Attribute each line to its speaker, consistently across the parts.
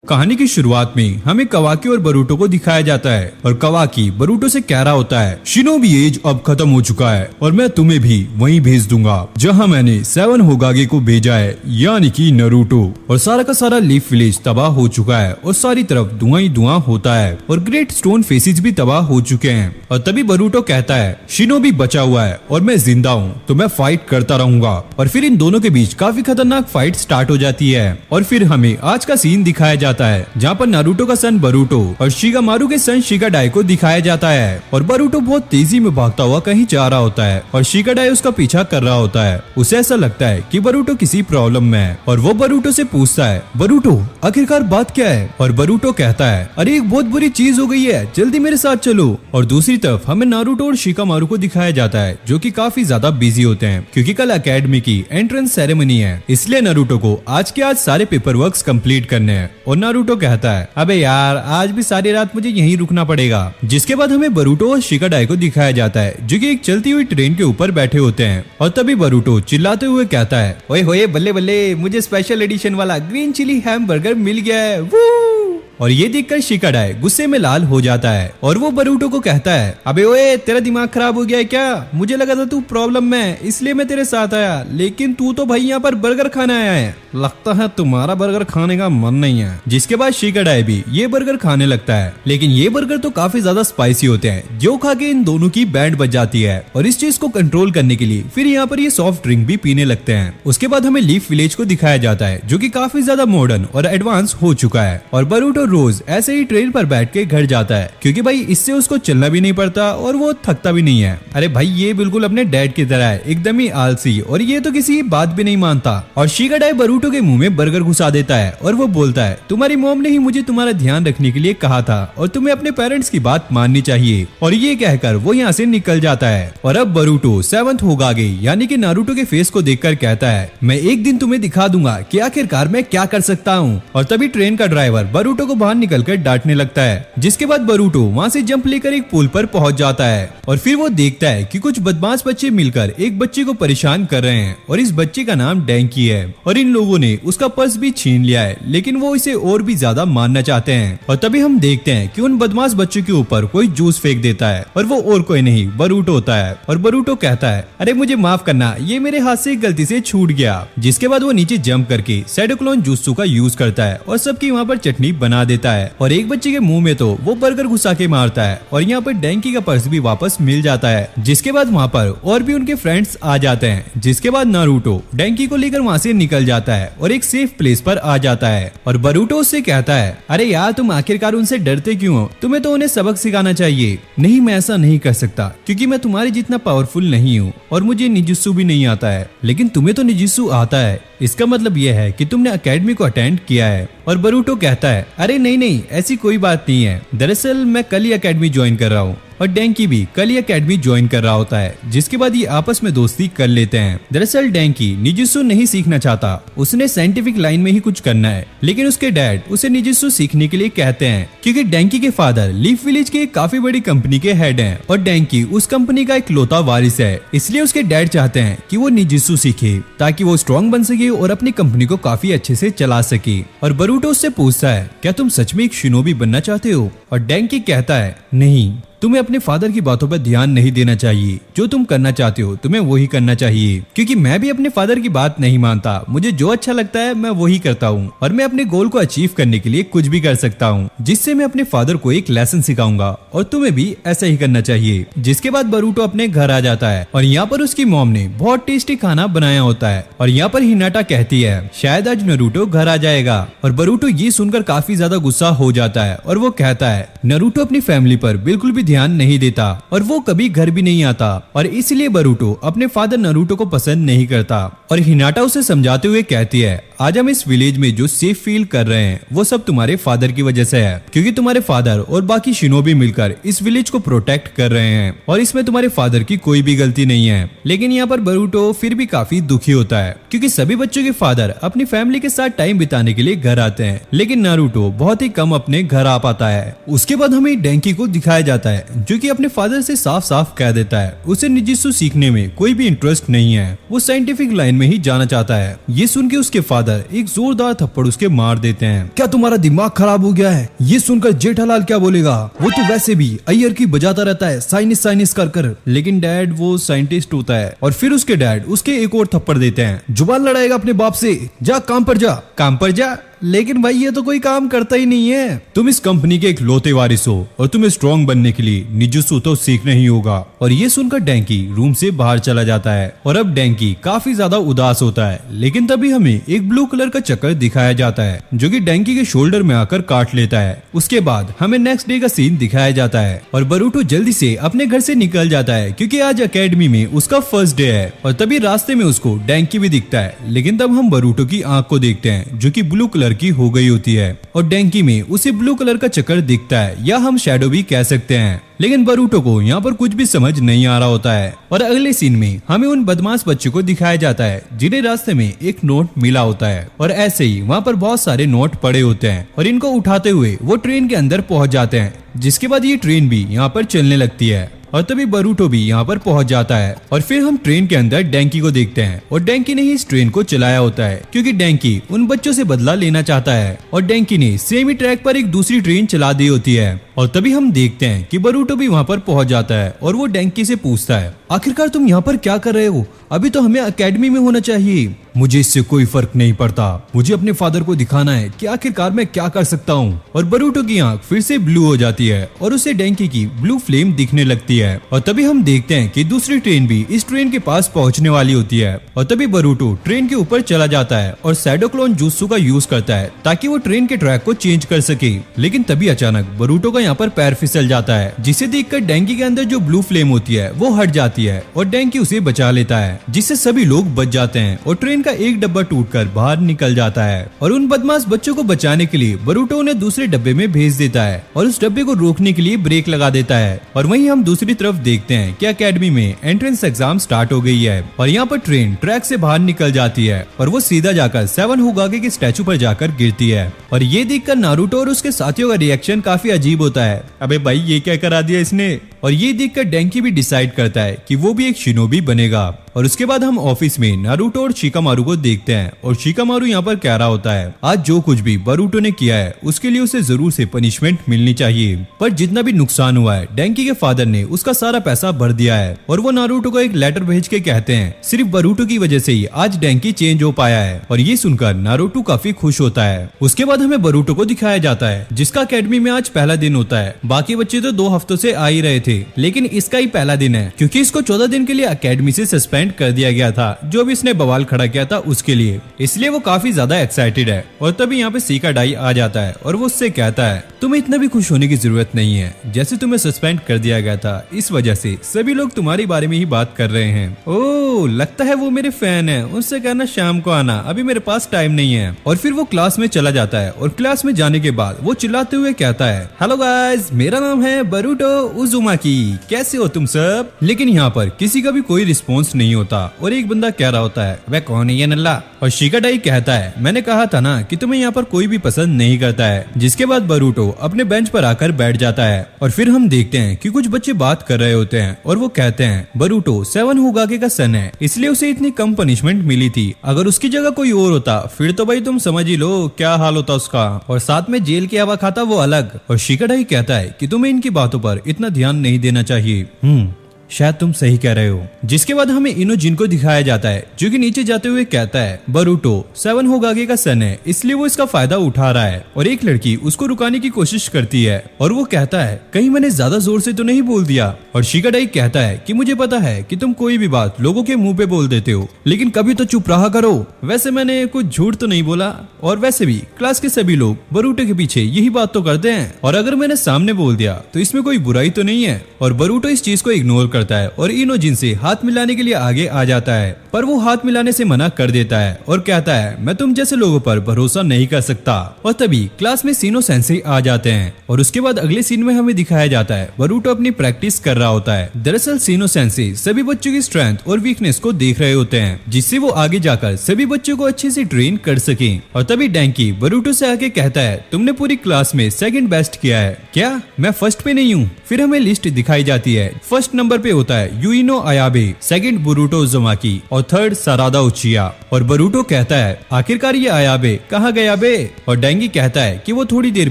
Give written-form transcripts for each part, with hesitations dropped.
Speaker 1: कहानी की शुरुआत में हमें कवाकी और बरूटो को दिखाया जाता है और कवाकी बरूटो से कह रहा होता है, शिनोबी एज अब खत्म हो चुका है और मैं तुम्हें भी वहीं भेज दूंगा जहां मैंने 7 होगागे को भेजा है, यानी कि नारुतो। और सारा का सारा लीफ विलेज तबाह हो चुका है और सारी तरफ धुआं ही धुआं होता है और ग्रेट स्टोन फेसेस भी तबाह हो चुके हैं। और तभी बरूटो कहता है, शिनोबी बचा हुआ है और मैं जिंदा हूँ तो मैं फाइट करता रहूंगा। और फिर इन दोनों के बीच काफी खतरनाक फाइट स्टार्ट हो जाती है और फिर हमें आज का सीन दिखाया जाता है जहाँ पर नारुतो का सन बरूटो और शिगामारू के सन शिगाडाई को दिखाया जाता है। और बरूटो बहुत तेजी में भागता हुआ कहीं जा रहा होता है और शिगाडाई उसका पीछा कर रहा होता है। उसे ऐसा लगता है कि बरूटो किसी प्रॉब्लम में है और वो बरूटो से पूछता है, बरूटो आखिरकार बात क्या है? और बरूटो कहता है, अरे एक बहुत बुरी चीज हो गई है, जल्दी मेरे साथ चलो। और दूसरी तरफ हमें नारुतो और शिगामारू को दिखाया जाता है जो कि काफी ज्यादा बिजी होते हैं क्योंकि कल एकेडमी की एंट्रेंस सेरेमनी है, इसलिए नारुतो को आज के आज सारे पेपर वर्क कंप्लीट करने हैं। और नारुतो कहता है, अबे यार आज भी सारी रात मुझे यहीं रुकना पड़ेगा। जिसके बाद हमें बरूटो और शिगाडाई को दिखाया जाता है जो कि एक चलती हुई ट्रेन के ऊपर बैठे होते हैं। और तभी बरूटो चिल्लाते हुए कहता है, ओए होए बल्ले बल्ले, मुझे स्पेशल एडिशन वाला ग्रीन चिली हैमबर्गर मिल गया है। वू! और ये देखकर शिगाडाई गुस्से में लाल हो जाता है और वो बरूटो को कहता है, अबे ओए तेरा दिमाग खराब हो गया है क्या? मुझे लगा था तू प्रॉब्लम में है इसलिए मैं तेरे साथ आया, लेकिन तू तो भाई यहाँ पर बर्गर खाने आया है, लगता है तुम्हारा बर्गर खाने का मन नहीं है। जिसके बाद शिगाडाई भी ये बर्गर खाने लगता है, लेकिन ये बर्गर तो काफी ज्यादा स्पाइसी होते हैं जो खा के इन दोनों की बैंड बज जाती है। और इस चीज को कंट्रोल करने के लिए फिर यहाँ पर ये सॉफ्ट ड्रिंक भी पीने लगते हैं। उसके बाद हमें लीफ विलेज को दिखाया जाता है जो की काफी ज्यादा मॉडर्न और एडवांस हो चुका है। और बरूटो रोज ऐसे ही ट्रेन पर बैठ के घर जाता है क्योंकि भाई इससे उसको चलना भी नहीं पड़ता और वो थकता भी नहीं है। अरे भाई ये बिल्कुल अपने डैड की तरह है, एकदम ही आलसी, और ये तो किसी बात भी नहीं मानता। और शिगाडाई बरूटो के मुंह में बर्गर घुसा देता है और वो बोलता है, तुम्हारी मॉम ने ही मुझे तुम्हारा ध्यान रखने के लिए कहा था और तुम्हें अपने पेरेंट्स की बात माननी चाहिए। और ये कहकर वो यहाँ से निकल जाता है। और अब बरूटो 7th होगागे यानी कि नारुतो के फेस को देखकर कहता है, मैं एक दिन तुम्हें दिखा दूंगा कि आखिरकार मैं क्या कर सकता हूँ। और तभी ट्रेन का ड्राइवर बरूटो को बाहर निकलकर डांटने लगता है। जिसके बाद बरूटो वहाँ से जंप लेकर एक पुल पर पहुंच जाता है और फिर वो देखता है कि कुछ बदमाश बच्चे मिलकर एक बच्चे को परेशान कर रहे हैं और इस बच्चे का नाम डैंकी है। और इन लोगों ने उसका पर्स भी छीन लिया है, लेकिन वो इसे और भी ज्यादा मारना चाहते हैं। और तभी हम देखते हैं कि उन बदमाश बच्चों के ऊपर कोई जूस फेंक देता है और वो और कोई नहीं बरूटो होता है। और बरूटो कहता है, अरे मुझे माफ करना, ये मेरे हाथ से गलती से छूट गया। जिसके बाद वो नीचे जंप करके साइडोक्लोन जूसू का यूज करता है और सबकी वहाँ पर चटनी बना देता है। और एक बच्चे के मुंह में तो वो बर्गर घुसा के मारता है और यहाँ पर डैंकी का पर्स भी वापस मिल जाता है। जिसके बाद वहाँ पर और भी उनके फ्रेंड्स आ जाते हैं। जिसके बाद नारुतो डैंकी को लेकर वहाँ से निकल जाता है और एक सेफ प्लेस पर आ जाता है। और बरूटो उससे कहता है, अरे यार तुम आखिरकार उनसे डरते क्यों हो? तुम्हें तो उन्हें सबक सिखाना चाहिए। नहीं, मैं ऐसा नहीं कर सकता क्योंकि मैं तुम्हारे जितना पावरफुल नहीं हूँ और मुझे निजुत्सु भी नहीं आता है, लेकिन तुम्हें तो निजुत्सु आता है, इसका मतलब यह है कि तुमने एकेडमी को अटेंड किया है। और बरूटो कहता है, अरे नहीं नहीं ऐसी कोई बात नहीं है, दरअसल मैं कल ही एकेडमी ज्वाइन कर रहा हूँ। और डैंकी भी कल ही एकेडमी ज्वाइन कर रहा होता है। जिसके बाद ये आपस में दोस्ती कर लेते हैं। दरअसल डैंकी निजुत्सु नहीं सीखना चाहता, उसने साइंटिफिक लाइन में ही कुछ करना है, लेकिन उसके डैड उसे निजुत्सु सीखने के लिए कहते हैं क्योंकि डैंकी के फादर लीफ विलेज के एक काफी बड़ी कंपनी के हेड हैं और डैंकी उस कंपनी का इकलौता वारिस है। इसलिए उसके डैड चाहते हैं कि वो निजुत्सु सीखे ताकि वो स्ट्रॉन्ग बन सके और अपनी कंपनी को काफी अच्छे से चला सके। और बरूटो उससे पूछता है, क्या तुम सच में एक शिनोबी बनना चाहते हो? और डैंकी कहता है, नहीं, तुम्हें अपने फादर की बातों पर ध्यान नहीं देना चाहिए, जो तुम करना चाहते हो तुम्हें वही करना चाहिए। क्योंकि मैं भी अपने फादर की बात नहीं मानता, मुझे जो अच्छा लगता है मैं वही करता हूँ और मैं अपने गोल को अचीव करने के लिए कुछ भी कर सकता हूँ, जिससे मैं अपने फादर को एक लेसन सिखाऊंगा और तुम्हें भी ऐसा ही करना चाहिए। जिसके बाद बरूटो अपने घर आ जाता है और यहाँ पर उसकी मॉम ने बहुत टेस्टी खाना बनाया होता है। और यहाँ पर हिनाटा कहती है, शायद आज नारुतो घर आ जाएगा। और बरूटो ये सुनकर काफी ज्यादा गुस्सा हो जाता है और वो कहता है, नारुतो अपनी फैमिली पर बिल्कुल भी ध्यान नहीं देता और वो कभी घर भी नहीं आता और इसलिए बरूटो अपने फादर नारुतो को पसंद नहीं करता। और हिनाटा उसे समझाते हुए कहती है, आज हम इस विलेज में जो सेफ फील कर रहे हैं वो सब तुम्हारे फादर की वजह से है, क्योंकि तुम्हारे फादर और बाकी शिनोबी मिलकर इस विलेज को प्रोटेक्ट कर रहे हैं और इसमें तुम्हारे फादर की कोई भी गलती नहीं है। लेकिन यहाँ पर बरूटो फिर भी काफी दुखी होता है क्योंकि सभी बच्चों के फादर अपनी फैमिली के साथ टाइम बिताने के लिए घर आते हैं, लेकिन नारुतो बहुत ही कम अपने घर आ पाता है। उसके बाद हमें डैंकी को दिखाया जाता है जो कि अपने फादर से साफ साफ कह देता है उसे निजुत्सु सीखने में कोई भी इंटरेस्ट नहीं है, वो साइंटिफिक लाइन में ही जाना चाहता है। ये सुन के उसके फादर फादर एक जोरदार थप्पड़ उसके मार देते हैं। क्या तुम्हारा दिमाग खराब हो गया है? ये सुनकर जेठालाल क्या बोलेगा? वो तो वैसे भी अय्यर की बजाता रहता है साइनिस साइनिस कर। लेकिन डैड वो साइंटिस्ट होता है। और फिर उसके डैड उसके एक और थप्पड़ देते हैं। जुबान लड़ाएगा अपने बाप से? जा काम पर जा। काम पर जा? लेकिन भाई ये तो कोई काम करता ही नहीं है। तुम इस कंपनी के एक लौते वारिस हो और तुम्हें स्ट्रॉन्ग बनने के लिए निजुत्सु तो सीखना ही होगा। और ये सुनकर डैंकी रूम से बाहर चला जाता है। और अब डैंकी काफी ज्यादा उदास होता है। लेकिन तभी हमें एक ब्लू कलर का चक्कर दिखाया जाता है जो कि डैंकी के शोल्डर में आकर काट लेता है। उसके बाद हमें नेक्स्ट डे का सीन दिखाया जाता है और बरूटो जल्दी से अपने घर से निकल जाता है क्योंकि आज एकेडमी में उसका फर्स्ट डे है। और तभी रास्ते में उसको डैंकी भी दिखता है। लेकिन तब हम बरूटो की आंख को देखते हैं जो कि ब्लू कलर की हो गई होती है और डैंकी में उसे ब्लू कलर का चक्कर दिखता है या हम शैडो भी कह सकते हैं। लेकिन बरूटो को यहाँ पर कुछ भी समझ नहीं आ रहा होता है। और अगले सीन में हमें उन बदमाश बच्चों को दिखाया जाता है जिन्हें रास्ते में एक नोट मिला होता है और ऐसे ही वहाँ पर बहुत सारे नोट पड़े होते हैं और इनको उठाते हुए वो ट्रेन के अंदर पहुंच जाते हैं। जिसके बाद ये ट्रेन भी यहाँ पर चलने लगती है और तभी बरूटो भी यहाँ पर पहुंच जाता है। और फिर हम ट्रेन के अंदर डैंकी को देखते हैं और डैंकी ने ही इस ट्रेन को चलाया होता है क्योंकि डैंकी उन बच्चों से बदला लेना चाहता है और डैंकी ने सेम ही ट्रैक पर एक दूसरी ट्रेन चला दी होती है। और तभी हम देखते हैं कि बरूटो भी वहाँ पर पहुंच जाता है और वो डैंकी से पूछता है, आखिरकार तुम यहाँ पर क्या कर रहे हो? अभी तो हमें एकेडमी में होना चाहिए। मुझे इससे कोई फर्क नहीं पड़ता, मुझे अपने फादर को दिखाना है कि आखिरकार मैं क्या कर सकता हूँ। और बरूटो की आंख फिर से ब्लू हो जाती है और उसे डैंकी की ब्लू फ्लेम दिखने लगती है। और तभी हम देखते हैं कि दूसरी ट्रेन भी इस ट्रेन के पास पहुंचने वाली होती है। और तभी बरूटो ट्रेन के ऊपर चला जाता है और शैडो क्लोन जुत्सु का यूज करता है ताकि वो ट्रेन के ट्रैक को चेंज कर सके। लेकिन तभी अचानक बरूटो का यहाँ पर पैर फिसल जाता है जिसे देखकर डैंकी के अंदर जो ब्लू फ्लेम होती है वो हट जाती है और डैंकी उसे बचा लेता है जिससे सभी लोग बच जाते हैं और ट्रेन का एक डब्बा टूटकर बाहर निकल जाता है। और उन बदमाश बच्चों को बचाने के लिए बरूटो उन्हें दूसरे डब्बे में भेज देता है और उस डब्बे को रोकने के लिए ब्रेक लगा देता है। और वहीं हम दूसरी तरफ देखते हैं कि एकेडमी में एंट्रेंस एग्जाम स्टार्ट हो गई है और यहाँ पर ट्रेन ट्रैक से बाहर निकल जाती है और वो सीधा जाकर 7 होगागे के स्टैचू पर जाकर गिरती है। और ये देखकर नारुतो और उसके साथियों का रिएक्शन काफी अजीब होता है, अबे भाई ये क्या करा दिया इसने। और ये देखकर डैंकी भी डिसाइड करता है कि वो भी एक शिनोबी बनेगा। और उसके बाद हम ऑफिस में नारुतो और शिकामारू को देखते हैं और शिकामारू यहाँ पर कह रहा होता है आज जो कुछ भी बरूटो ने किया है उसके लिए उसे जरूर से पनिशमेंट मिलनी चाहिए। पर जितना भी नुकसान हुआ है डैंकी के फादर ने उसका सारा पैसा भर दिया है। और वो नारुतो को एक लेटर भेज के कहते हैं सिर्फ बरूटो की वजह से ही आज डैंकी चेंज हो पाया है। और ये सुनकर नारुतो काफी खुश होता है। उसके बाद हमें बरूटो को दिखाया जाता है जिसका अकेडमी में आज पहला दिन होता है। बाकी बच्चे तो 2 हफ्तों से आ ही रहे थे लेकिन इसका ही पहला दिन है क्योंकि इसको 14 दिन के लिए अकेडमी से सस्पेंड कर दिया गया था जो भी इसने बवाल खड़ा किया था उसके लिए। इसलिए वो काफी ज्यादा एक्साइटेड है। और तभी यहाँ पे सीका डाई आ जाता है और वो उससे कहता है तुम्हें इतना भी खुश होने की जरूरत नहीं है, जैसे तुम्हें सस्पेंड कर दिया गया था इस वजह से सभी लोग तुम्हारे बारे में ही बात कर रहे हैं। ओह लगता है वो मेरे फैन है, उनसे कहना शाम को आना, अभी मेरे पास टाइम नहीं है। और फिर वो क्लास में चला जाता है और क्लास में जाने के बाद वो चिल्लाते हुए कहता है हेलो गाइस, मेरा नाम है बरूटो उजुमाकी, कैसे हो तुम सब। लेकिन यहाँ पर किसी का भी कोई रिस्पॉन्स नहीं होता और एक बंदा कह रहा होता है वह कौन है ये नल्ला। और शिकाडाई कहता है मैंने कहा था ना कि तुम्हें यहाँ पर कोई भी पसंद नहीं करता है। जिसके बाद बरूटो अपने बेंच पर आकर बैठ जाता है और फिर हम देखते हैं कि कुछ बच्चे बात कर रहे होते हैं और वो कहते हैं बरूटो 7 होगागे का सन है इसलिए उसे इतनी कम पनिशमेंट मिली थी, अगर उसकी जगह कोई और होता फिर तो भाई तुम समझ ही लो क्या हाल होता उसका, और साथ में जेल की हवा खाता वो अलग। और शिकाडाई कहता है कि तुम्हें इनकी बातों पर इतना ध्यान नहीं देना चाहिए। शायद तुम सही कह रहे हो। जिसके बाद हमें इनोजिन को दिखाया जाता है जो कि नीचे जाते हुए कहता है बरूटो 7 होगागे का सन है इसलिए वो इसका फायदा उठा रहा है। और एक लड़की उसको रुकाने की कोशिश करती है और वो कहता है कहीं मैंने ज्यादा जोर से तो नहीं बोल दिया। और शिकाडाई कहता है कि मुझे पता है कि तुम कोई भी बात लोगों के मुंह पे बोल देते हो लेकिन कभी तो चुप रहा करो। वैसे मैंने कुछ झूठ तो नहीं बोला और वैसे भी क्लास के सभी लोग बरूटो के पीछे यही बात तो करते हैं और अगर मैंने सामने बोल दिया तो इसमें कोई बुराई तो नहीं है। और बरूटो इस चीज को इग्नोर करता है और इनोजिन से हाथ मिलाने के लिए आगे आ जाता है पर वो हाथ मिलाने से मना कर देता है और कहता है मैं तुम जैसे लोगों पर भरोसा नहीं कर सकता। और तभी क्लास में सीनो सेंसेई आ जाते हैं और उसके बाद अगले सीन में हमें दिखाया जाता है बरूटो अपनी प्रैक्टिस कर रहा होता है। दरअसल सीनो सेंसेई सभी बच्चों की स्ट्रेंथ और वीकनेस को देख रहे होते हैं जिससे वो आगे जाकर सभी बच्चों को अच्छे से ट्रेन कर सके। और तभी डैंकी बरूटो से आके कहता है तुमने पूरी क्लास में सेकंड बेस्ट किया है। क्या मैं फर्स्ट पे नहीं हूँ? फिर हमें लिस्ट दिखाई जाती है। फर्स्ट नंबर पे होता है यूइनो अयाबे, सेकंड बोरुटो उज़ुमाकी और थर्ड सारादा उचिया। और बोरुटो कहता है आखिरकार ये अयाबे कहाँ गया बे? और डेंगी कहता है कि वो थोड़ी देर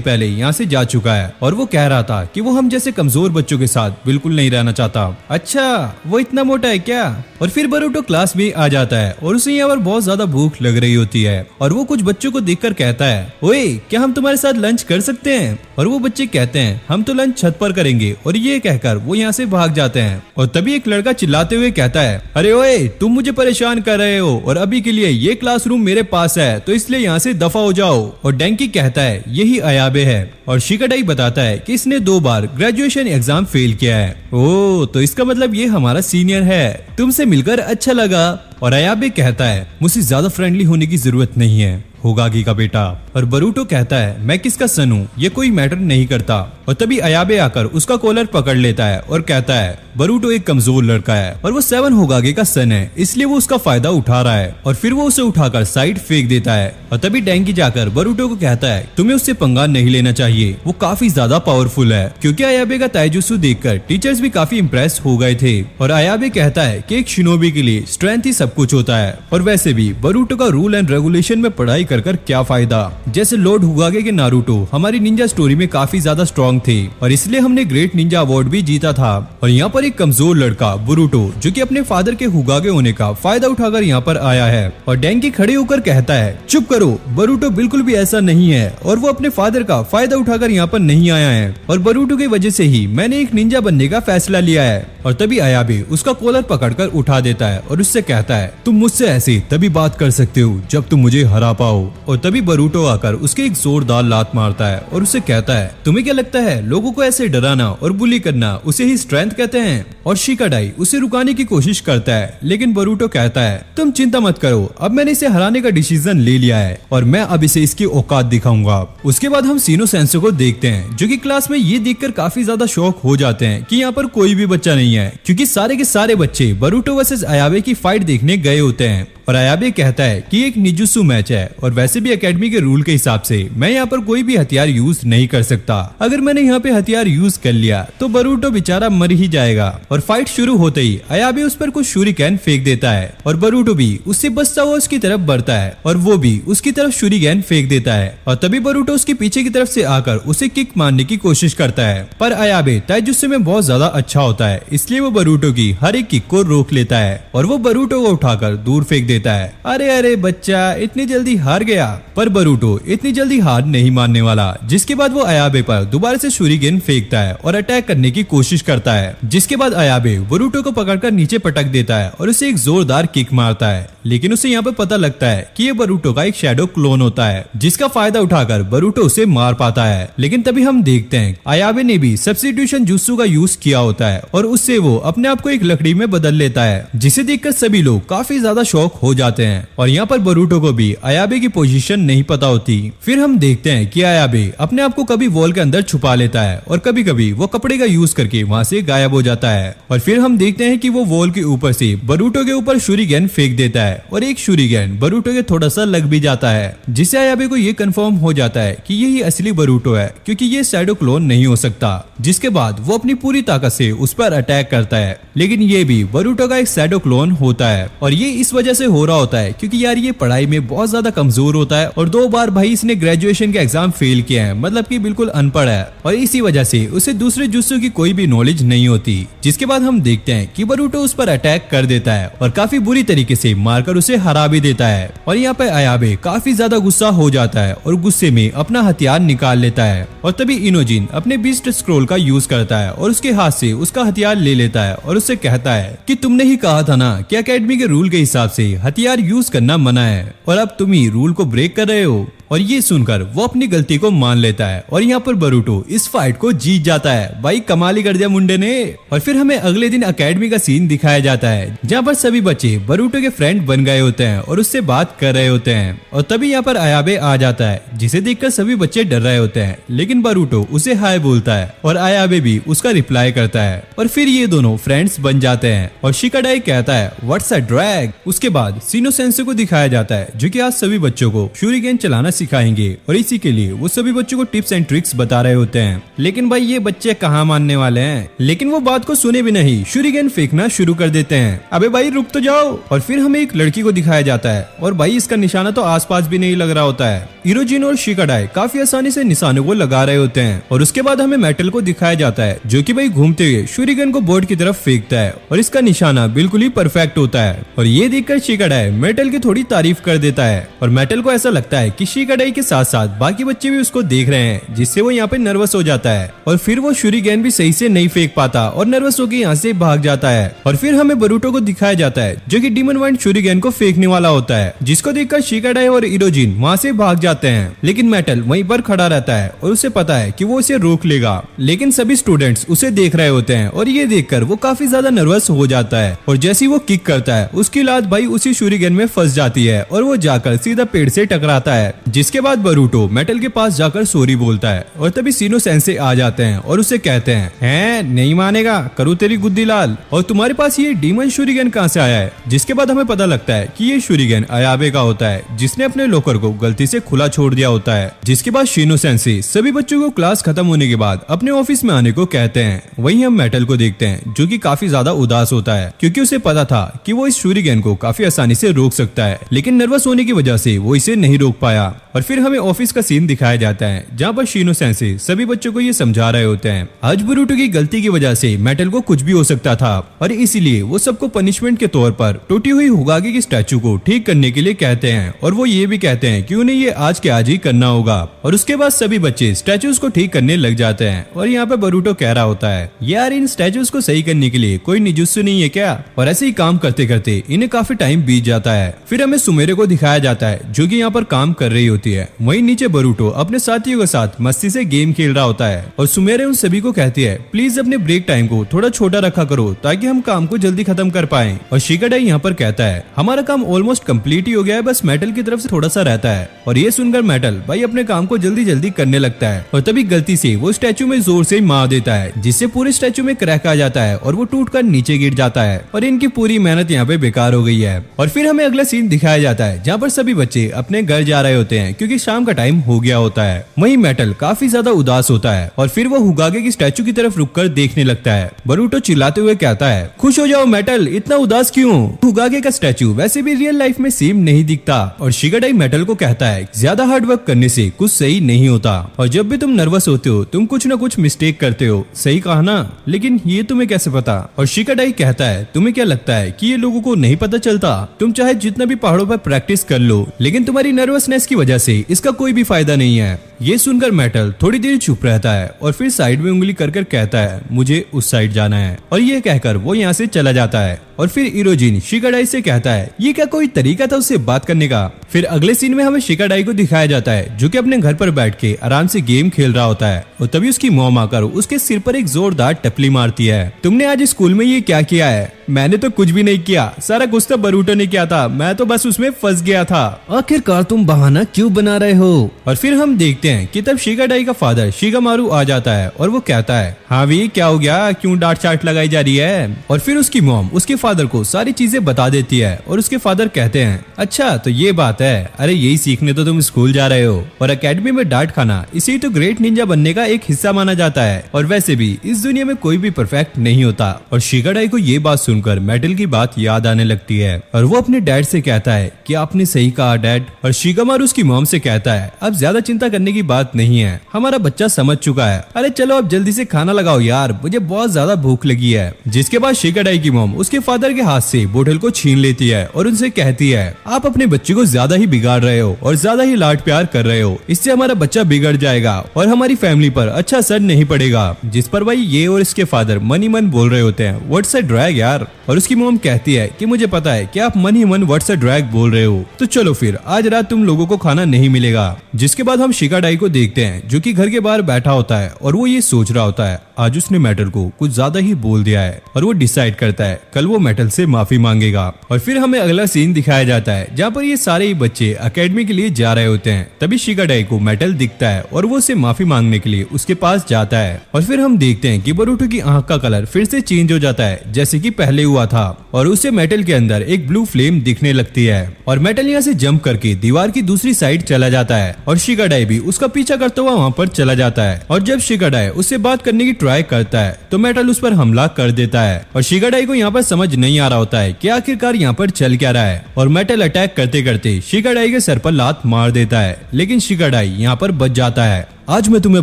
Speaker 1: पहले यहाँ से जा चुका है और वो कह रहा था कि वो हम जैसे कमजोर बच्चों के साथ बिल्कुल नहीं रहना चाहता। अच्छा, वो इतना मोटा है क्या? और फिर बोरुटो क्लास में आ जाता है और उसे यहाँ पर बहुत ज्यादा भूख लग रही होती है और वो कुछ बच्चों को देखकर कहता है, ओए क्या हम तुम्हारे साथ लंच कर सकते हैं? और वो बच्चे कहते हैं हम तो लंच छत पर करेंगे। और ये कहकर वो यहाँ से भाग जाते हैं। और तभी एक लड़का चिल्लाते हुए कहता है, अरे ओए तुम मुझे परेशान कर रहे हो और अभी के लिए ये क्लासरूम मेरे पास है तो इसलिए यहाँ से दफा हो जाओ। और डेंकी कहता है यही अयाबे है। और शिकाडाई बताता है कि इसने 2 बार ग्रेजुएशन एग्जाम फेल किया है। ओ, तो इसका मतलब ये हमारा सीनियर है। तुमसे मिलकर अच्छा लगा। और अयाबे कहता है मुझसे ज्यादा फ्रेंडली होने की जरूरत नहीं है, होगागी का बेटा। और बोरुटो कहता है मैं किसका सन हूँ, ये कोई मैटर नहीं करता। और तभी अयाबे आकर उसका कॉलर पकड़ लेता है और कहता है बोरुटो एक कमजोर लड़का है और वो 7 होगागे का सन है, इसलिए वो उसका फायदा उठा रहा है। और फिर वो उसे उठाकर साइड फेंक देता है। और तभी डेंगी जाकर बोरुटो को कहता है तुम्हें उससे पंगा नहीं लेना चाहिए, वो काफी ज्यादा पावरफुल है। क्योंकि अयाबे का ताइजुत्सु देखकर टीचर्स भी काफी इम्प्रेस हो गए थे। और अयाबे कहता है कि एक शिनोबी के लिए स्ट्रेंथ ही सब कुछ होता है। और वैसे भी बोरुटो का रूल एंड रेगुलेशन में पढ़ाई कर क्या फायदा। जैसे लॉर्ड हुगागे के नारुतो हमारी निंजा स्टोरी में काफी ज्यादा स्ट्रॉन्ग थे और इसलिए हमने ग्रेट निंजा अवार्ड भी जीता था। और यहाँ पर एक कमजोर लड़का बोरुटो जो कि अपने फादर के हुगागे होने का फायदा उठाकर यहाँ पर आया है। और डेंकी खड़े होकर कहता है चुप करो, बोरुटो बिल्कुल भी ऐसा नहीं है और वो अपने फादर का फायदा उठाकर यहाँ पर नहीं आया है। और बोरुटो की वजह से ही मैंने एक निंजा बनने का फैसला लिया है। और तभी अयाबे उसका कॉलर पकड़कर उठा देता है और उससे कहता है तुम मुझसे ऐसे तभी बात कर सकते हो जब तुम मुझे हरा पाओ। और तभी बोरुटो आकर उसके एक जोरदार लात मारता है और उससे कहता है तुम्हें क्या लगता है लोगों को ऐसे डराना और बुली करना उसे ही स्ट्रेंथ कहते हैं? और शिकाडाई उसे रुकाने की कोशिश करता है लेकिन बोरुटो कहता है तुम चिंता मत करो, अब मैंने इसे हराने का डिसीजन ले लिया है और मैं अब इसे इसकी औकात दिखाऊंगा। उसके बाद हम सीनो सेंसो को देखते हैं जो कि क्लास में ये देखकर काफी ज्यादा शॉक हो जाते हैं कि यहाँ पर कोई भी बच्चा नहीं है क्योंकि सारे के सारे बच्चे बोरुटो वर्सेस अयाबे की फाइट देखने गए होते हैं। और अयाबे कहता है कि एक निजुत्सु मैच है और वैसे भी एकेडमी के रूल के हिसाब से मैं यहाँ पर कोई भी हथियार यूज नहीं कर सकता। अगर मैंने यहाँ पे हथियार यूज कर लिया तो बोरुटो बेचारा मर ही जाएगा। और फाइट शुरू होते ही अयाबे उस पर कुछ शूरिकेन फेंक देता है और बोरुटो भी उससे बचता हुआ उसकी तरफ बढ़ता है और वो भी उसकी तरफ शूरिकेन फेंक देता है। और तभी बोरुटो उसके पीछे की तरफ से आकर उसे किक मारने की कोशिश करता है पर अयाबे ताइजुत्सु में बहुत ज्यादा अच्छा होता है इसलिए वो बोरुटो की हर एक किक को रोक लेता है और वो बोरुटो को उठाकर दूर फेंक देता है। अरे अरे बच्चा इतनी जल्दी हार गया। पर बोरुटो इतनी जल्दी हार नहीं मानने वाला, जिसके बाद वो अयाबे पर दोबारा से शूरिकेन फेंकता है और अटैक करने की कोशिश करता है। जिसके बाद अयाबे बोरुटो को पकड़कर नीचे पटक देता है और उसे एक जोरदार किक मारता है। लेकिन उसे यहाँ पर पता लगता है कि ये बोरुटो का एक शैडो क्लोन होता है जिसका फायदा उठाकर बोरुटो उसे मार पाता है। लेकिन तभी हम देखते हैं अयाबे ने भी सब्स्टिट्यूशन जुत्सु का यूज किया होता है और उससे वो अपने आप को एक लकड़ी में बदल लेता है जिसे देखकर सभी लोग काफी ज्यादा शॉक हो जाते हैं। और यहाँ पर बोरुटो को भी अयाबे की पोजीशन नहीं पता होती। फिर हम देखते हैं कि अयाबे अपने आप को कभी वॉल के अंदर छुपा लेता है और कभी कभी वो कपड़े का यूज करके वहाँ से गायब हो जाता है। और फिर हम देखते हैं कि वो वॉल के ऊपर से बोरुटो के ऊपर शूरिकेन फेंक देता है और एक शूरिकेन बोरुटो के थोड़ा सा लग भी जाता है जिससे अयाबे को ये कंफर्म हो जाता है कि यही असली बोरुटो है क्योंकि ये शैडो क्लोन नहीं हो सकता। जिसके बाद वो अपनी पूरी ताकत से उस पर अटैक करता है लेकिन ये भी बोरुटो का एक शैडो क्लोन होता है। और ये इस वजह से हो रहा होता है क्योंकि यार ये पढ़ाई में बहुत ज्यादा कमजोर होता है और 2 बार भाई इसने ग्रेजुएशन के एग्जाम फेल किया है, मतलब कि बिल्कुल अनपढ़ है और इसी वजह से उसे दूसरे जुत्सु की कोई भी नॉलेज नहीं होती। जिसके बाद हम देखते हैं कि बोरुटो उस पर अटैक कर देता है और काफी बुरी तरीके से मारकर उसे हरा भी देता है। और यहाँ पे अयाबे काफी ज्यादा गुस्सा हो जाता है और गुस्से में अपना हथियार निकाल लेता है। और तभी इनोजिन अपने बीस्ट स्क्रोल का यूज करता है और उसके हाथ से उसका हथियार ले लेता है और उससे कहता है कि तुमने ही कहा था ना कि एकेडमी के रूल के हिसाब से हथियार यूज करना मना है और अब तुम ही रूल को ब्रेक कर रहे हो। और ये सुनकर वो अपनी गलती को मान लेता है और यहाँ पर बोरुटो इस फाइट को जीत जाता है। भाई कमाल ही कर दिया मुंडे ने। और फिर हमें अगले दिन एकेडमी का सीन दिखाया जाता है जहाँ पर सभी बच्चे बोरुटो के फ्रेंड बन गए होते हैं और उससे बात कर रहे होते हैं। और तभी यहाँ पर अयाबे आ जाता है जिसे देखकर सभी बच्चे डर रहे होते हैं लेकिन बोरुटो उसे हाय बोलता है और अयाबे भी उसका रिप्लाई करता है और फिर ये दोनों फ्रेंड्स बन जाते हैं। और शिकाडाई कहता है व्हाट्स अ ड्रैग। उसके बाद सीनो सेंसे को दिखाया जाता है जो कि आज सभी बच्चों को शूरिकेन चलाना सिखाएंगे और इसी के लिए वो सभी बच्चों को टिप्स एंड ट्रिक्स बता रहे होते हैं। लेकिन भाई ये बच्चे कहाँ मानने वाले हैं, लेकिन वो बात को सुने भी नहीं, शूरिगेन फेंकना शुरू कर देते हैं। अबे भाई रुक तो जाओ। और फिर हमें एक लड़की को दिखाया जाता है और भाई इसका निशाना तो आसपास भी नहीं लग रहा होता है। इरोजिन और शिकाडाई काफी आसानी से निशानों को लगा रहे होते हैं और उसके बाद हमें मेटल को दिखाया जाता है जो कि भाई घूमते हुए शूरिगेन को बोर्ड की तरफ फेंकता है और इसका निशाना बिल्कुल ही परफेक्ट होता है। और ये देखकर शिकाडाई मेटल की थोड़ी तारीफ कर देता है और मेटल को ऐसा लगता है कि शिकाडाई के साथ साथ बाकी बच्चे भी उसको देख रहे हैं, जिससे वो यहाँ पे नर्वस हो जाता है और फिर वो शूरिगेन भी सही से नहीं फेंक पाता और नर्वस होकर यहाँ से भाग जाता है। और फिर हमें बोरुटो को दिखाया जाता है जो कि डीमन वाइंड शूरिगेन को फेंकने वाला होता है, जिसको देखकर शिकाडाई और इरोजिन वहाँ से भाग जाते हैं। लेकिन मेटल वहीं पर खड़ा रहता है और उसे पता है कि वो उसे रोक लेगा, लेकिन सभी स्टूडेंट्स उसे देख रहे होते हैं और ये देखकर वो काफी ज्यादा नर्वस हो जाता है और जैसे ही वो किक करता है उसकी लात भाई उसी शूरिगेन में फंस जाती है और वो जाकर सीधा पेड़ से टकराता है। जिसके बाद बोरुटो मेटल के पास जाकर सॉरी बोलता है और तभी सीनो सेंसे आ जाते हैं और उसे कहते हैं नहीं मानेगा, करूँ तेरी गुद्दी लाल, और तुम्हारे पास ये डीमन शूरिगेन कहाँ से आया है। जिसके बाद हमें पता लगता है कि ये शूरिगेन अयाबे का होता है जिसने अपने लॉकर को गलती से खुला छोड़ दिया होता है। जिसके बाद शिनो सेंसे सभी बच्चों को क्लास खत्म होने के बाद अपने ऑफिस में आने को कहते हैं। वहीं हम मेटल को देखते हैं जो कि काफी ज्यादा उदास होता है क्योंकि उसे पता था कि वो इस शूरिगेन को काफी आसानी से रोक सकता है, लेकिन नर्वस होने की वजह से वो इसे नहीं रोक पाया। और फिर हमें ऑफिस का सीन दिखाया जाता है जहाँ पर शिनो सेंसे सभी बच्चों को ये समझा रहे होते हैं आज बोरुटो की गलती की वजह से मेटल को कुछ भी हो सकता था और इसीलिए वो सबको पनिशमेंट के तौर पर टूटी हुई होगागे की स्टैचू को ठीक करने के लिए कहते हैं और वो ये भी कहते हैं कि उन्हें ये आज के आज ही करना होगा। और उसके बाद सभी बच्चे स्टैचूज को ठीक करने लग जाते हैं और यहाँ पे बोरुटो कह रहा होता है यार इन स्टैचूज को सही करने के लिए कोई निजुत्सु नहीं है क्या। और ऐसे ही काम करते करते इन्हें काफी टाइम बीत जाता है। फिर हमें सुमेरे को दिखाया जाता है जो कि यहाँ पर काम कर रही होती है। वहीं नीचे बोरुटो अपने साथियों के साथ मस्ती से गेम खेल रहा होता है और सुमेरे उन सभी को कहती है प्लीज अपने ब्रेक टाइम को थोड़ा छोटा रखा करो ताकि हम काम को जल्दी खत्म कर पाएं। और शिकाडाई यहाँ पर कहता है हमारा काम ऑलमोस्ट कंप्लीट ही हो गया है, बस मेटल की तरफ से थोड़ा सा रहता है। और ये सुनकर मेटल भाई अपने काम को जल्दी जल्दी करने लगता है और तभी गलती से वो स्टैचू में जोर से मार देता है जिससे पूरे स्टैचू में क्रैक आ जाता है और वो टूटकर नीचे गिर जाता है और इनकी पूरी मेहनत यहाँ पे बेकार हो गई है। और फिर हमें अगला सीन दिखाया जाता है जहाँ पर सभी बच्चे अपने घर जा रहे होते हैं क्योंकि शाम का टाइम हो गया होता है। वहीं मेटल काफी ज्यादा उदास होता है और फिर वो होगागे की स्टैचू की तरफ रुककर देखने लगता है। बोरुटो चिल्लाते हुए कहता है खुश हो जाओ मेटल, इतना उदास क्यों? होगागे का स्टैचू वैसे भी रियल लाइफ में सेम नहीं दिखता। और शिकाडाई मेटल को कहता है ज्यादा हार्ड वर्क करने से कुछ सही नहीं होता और जब भी तुम नर्वस होते हो तुम कुछ न कुछ मिस्टेक करते हो। सही कहा ना, लेकिन ये तुम्हें कैसे पता? और शिकाडाई कहता है तुम्हें क्या लगता है कि ये लोगों को नहीं पता चलता? तुम चाहे जितना भी पहाड़ों पर प्रैक्टिस कर लो लेकिन तुम्हारी नर्वसनेस की वजह से इसका कोई भी फायदा नहीं है। ये सुनकर मेटल थोड़ी देर चुप रहता है और फिर साइड में उंगली कर कहता है मुझे उस साइड जाना है और ये कहकर वो यहाँ से चला जाता है। और फिर इरोजिन शिकाडाई से कहता है ये क्या कोई तरीका था उससे बात करने का? फिर अगले सीन में हमें शिकाडाई को दिखाया जाता है जो कि अपने घर पर बैठ के आराम से गेम खेल रहा होता है और तभी उसकी मॉम आकर उसके सिर पर एक जोरदार टपली मारती है। तुमने आज स्कूल में ये क्या किया है? मैंने तो कुछ भी नहीं किया, सारा गुस्सा बोरुटो ने किया था, मैं तो बस उसमें फंस गया था। आखिरकार तुम बहाना क्यों बना रहे हो? और फिर हम देखते हैं कि तब शिकाडाई का फादर शिगामारू आ जाता है और वो कहता है हाँ भी क्या हो गया, क्यों डांट चाट लगाई जा रही है? और फिर उसकी मॉम उसके फादर को सारी चीजें बता देती है और उसके फादर कहते हैं अच्छा तो ये बात है, अरे यही सीखने तो तुम स्कूल जा रहे हो और एकेडमी में डांट खाना इसी तो ग्रेट निंजा बनने का एक हिस्सा माना जाता है और वैसे भी इस दुनिया में कोई भी परफेक्ट नहीं होता। और शिकाडाई को ये बात सुनकर मेटल की बात याद आने लगती है और वो अपने डैड से कहता है कि आपने सही कहा डैड। और शिगामारू उसकी मॉम से कहता है अब ज्यादा चिंता करने की बात नहीं है, हमारा बच्चा समझ चुका है, अरे चलो अब जल्दी से खाना लगाओ यार, मुझे बहुत ज्यादा भूख लगी है। जिसके बाद शिकाडाई की मॉम उसके फादर के हाथ से बोतल को छीन लेती है और उनसे कहती है आप अपने बच्चे को ज्यादा ही बिगाड़ रहे हो और ज्यादा ही लाड प्यार कर रहे हो, इससे हमारा बच्चा बिगड़ जाएगा और हमारी फैमिली पर अच्छा असर नहीं पड़ेगा। जिस पर भाई ये और इसके फादर मन ही मन बोल रहे होते हैं व्हाट्स अ ड्रैग यार। और उसकी मॉम कहती है कि मुझे पता है कि आप मन ही मन व्हाट्स अ ड्रैग बोल रहे हो, तो चलो फिर आज रात तुम लोगों को खाना नहीं मिलेगा। जिसके बाद हम शिकाडाई को देखते हैं जो कि घर के बाहर बैठा होता है और वो ये सोच रहा होता है आज उसने मेटल को कुछ ज्यादा ही बोल दिया है और वो डिसाइड करता है कल वो मेटल से माफी मांगेगा। और फिर हमें अगला सीन दिखाया जाता है जहाँ पर ये सारे ही बच्चे एकेडमी के लिए जा रहे होते हैं। तभी शिगाडाई को मेटल दिखता है और वो उसे माफी मांगने के लिए उसके पास जाता है। और फिर हम देखते हैं कि बोरुटो की आंख का कलर फिर से चेंज हो जाता है जैसे कि पहले हुआ था और उसे मेटल के अंदर एक ब्लू फ्लेम दिखने लगती है और मेटल यहाँ से जंप करके दीवार की दूसरी साइड चला जाता है और शिगाडाई भी उसका पीछा करता हुआ वहाँ पर चला जाता है। और जब शिगाडाई उससे बात करने की ट्राई करता है तो मेटल उस पर हमला कर देता है और शिगाडाई को यहाँ पर समझ नहीं आ रहा होता है कि आखिरकार यहाँ पर चल क्या रहा है और मेटल अटैक करते करते शिगाडाई के सर पर लात मार देता है, लेकिन शिगाडाई यहाँ पर बच जाता है। आज मैं तुम्हें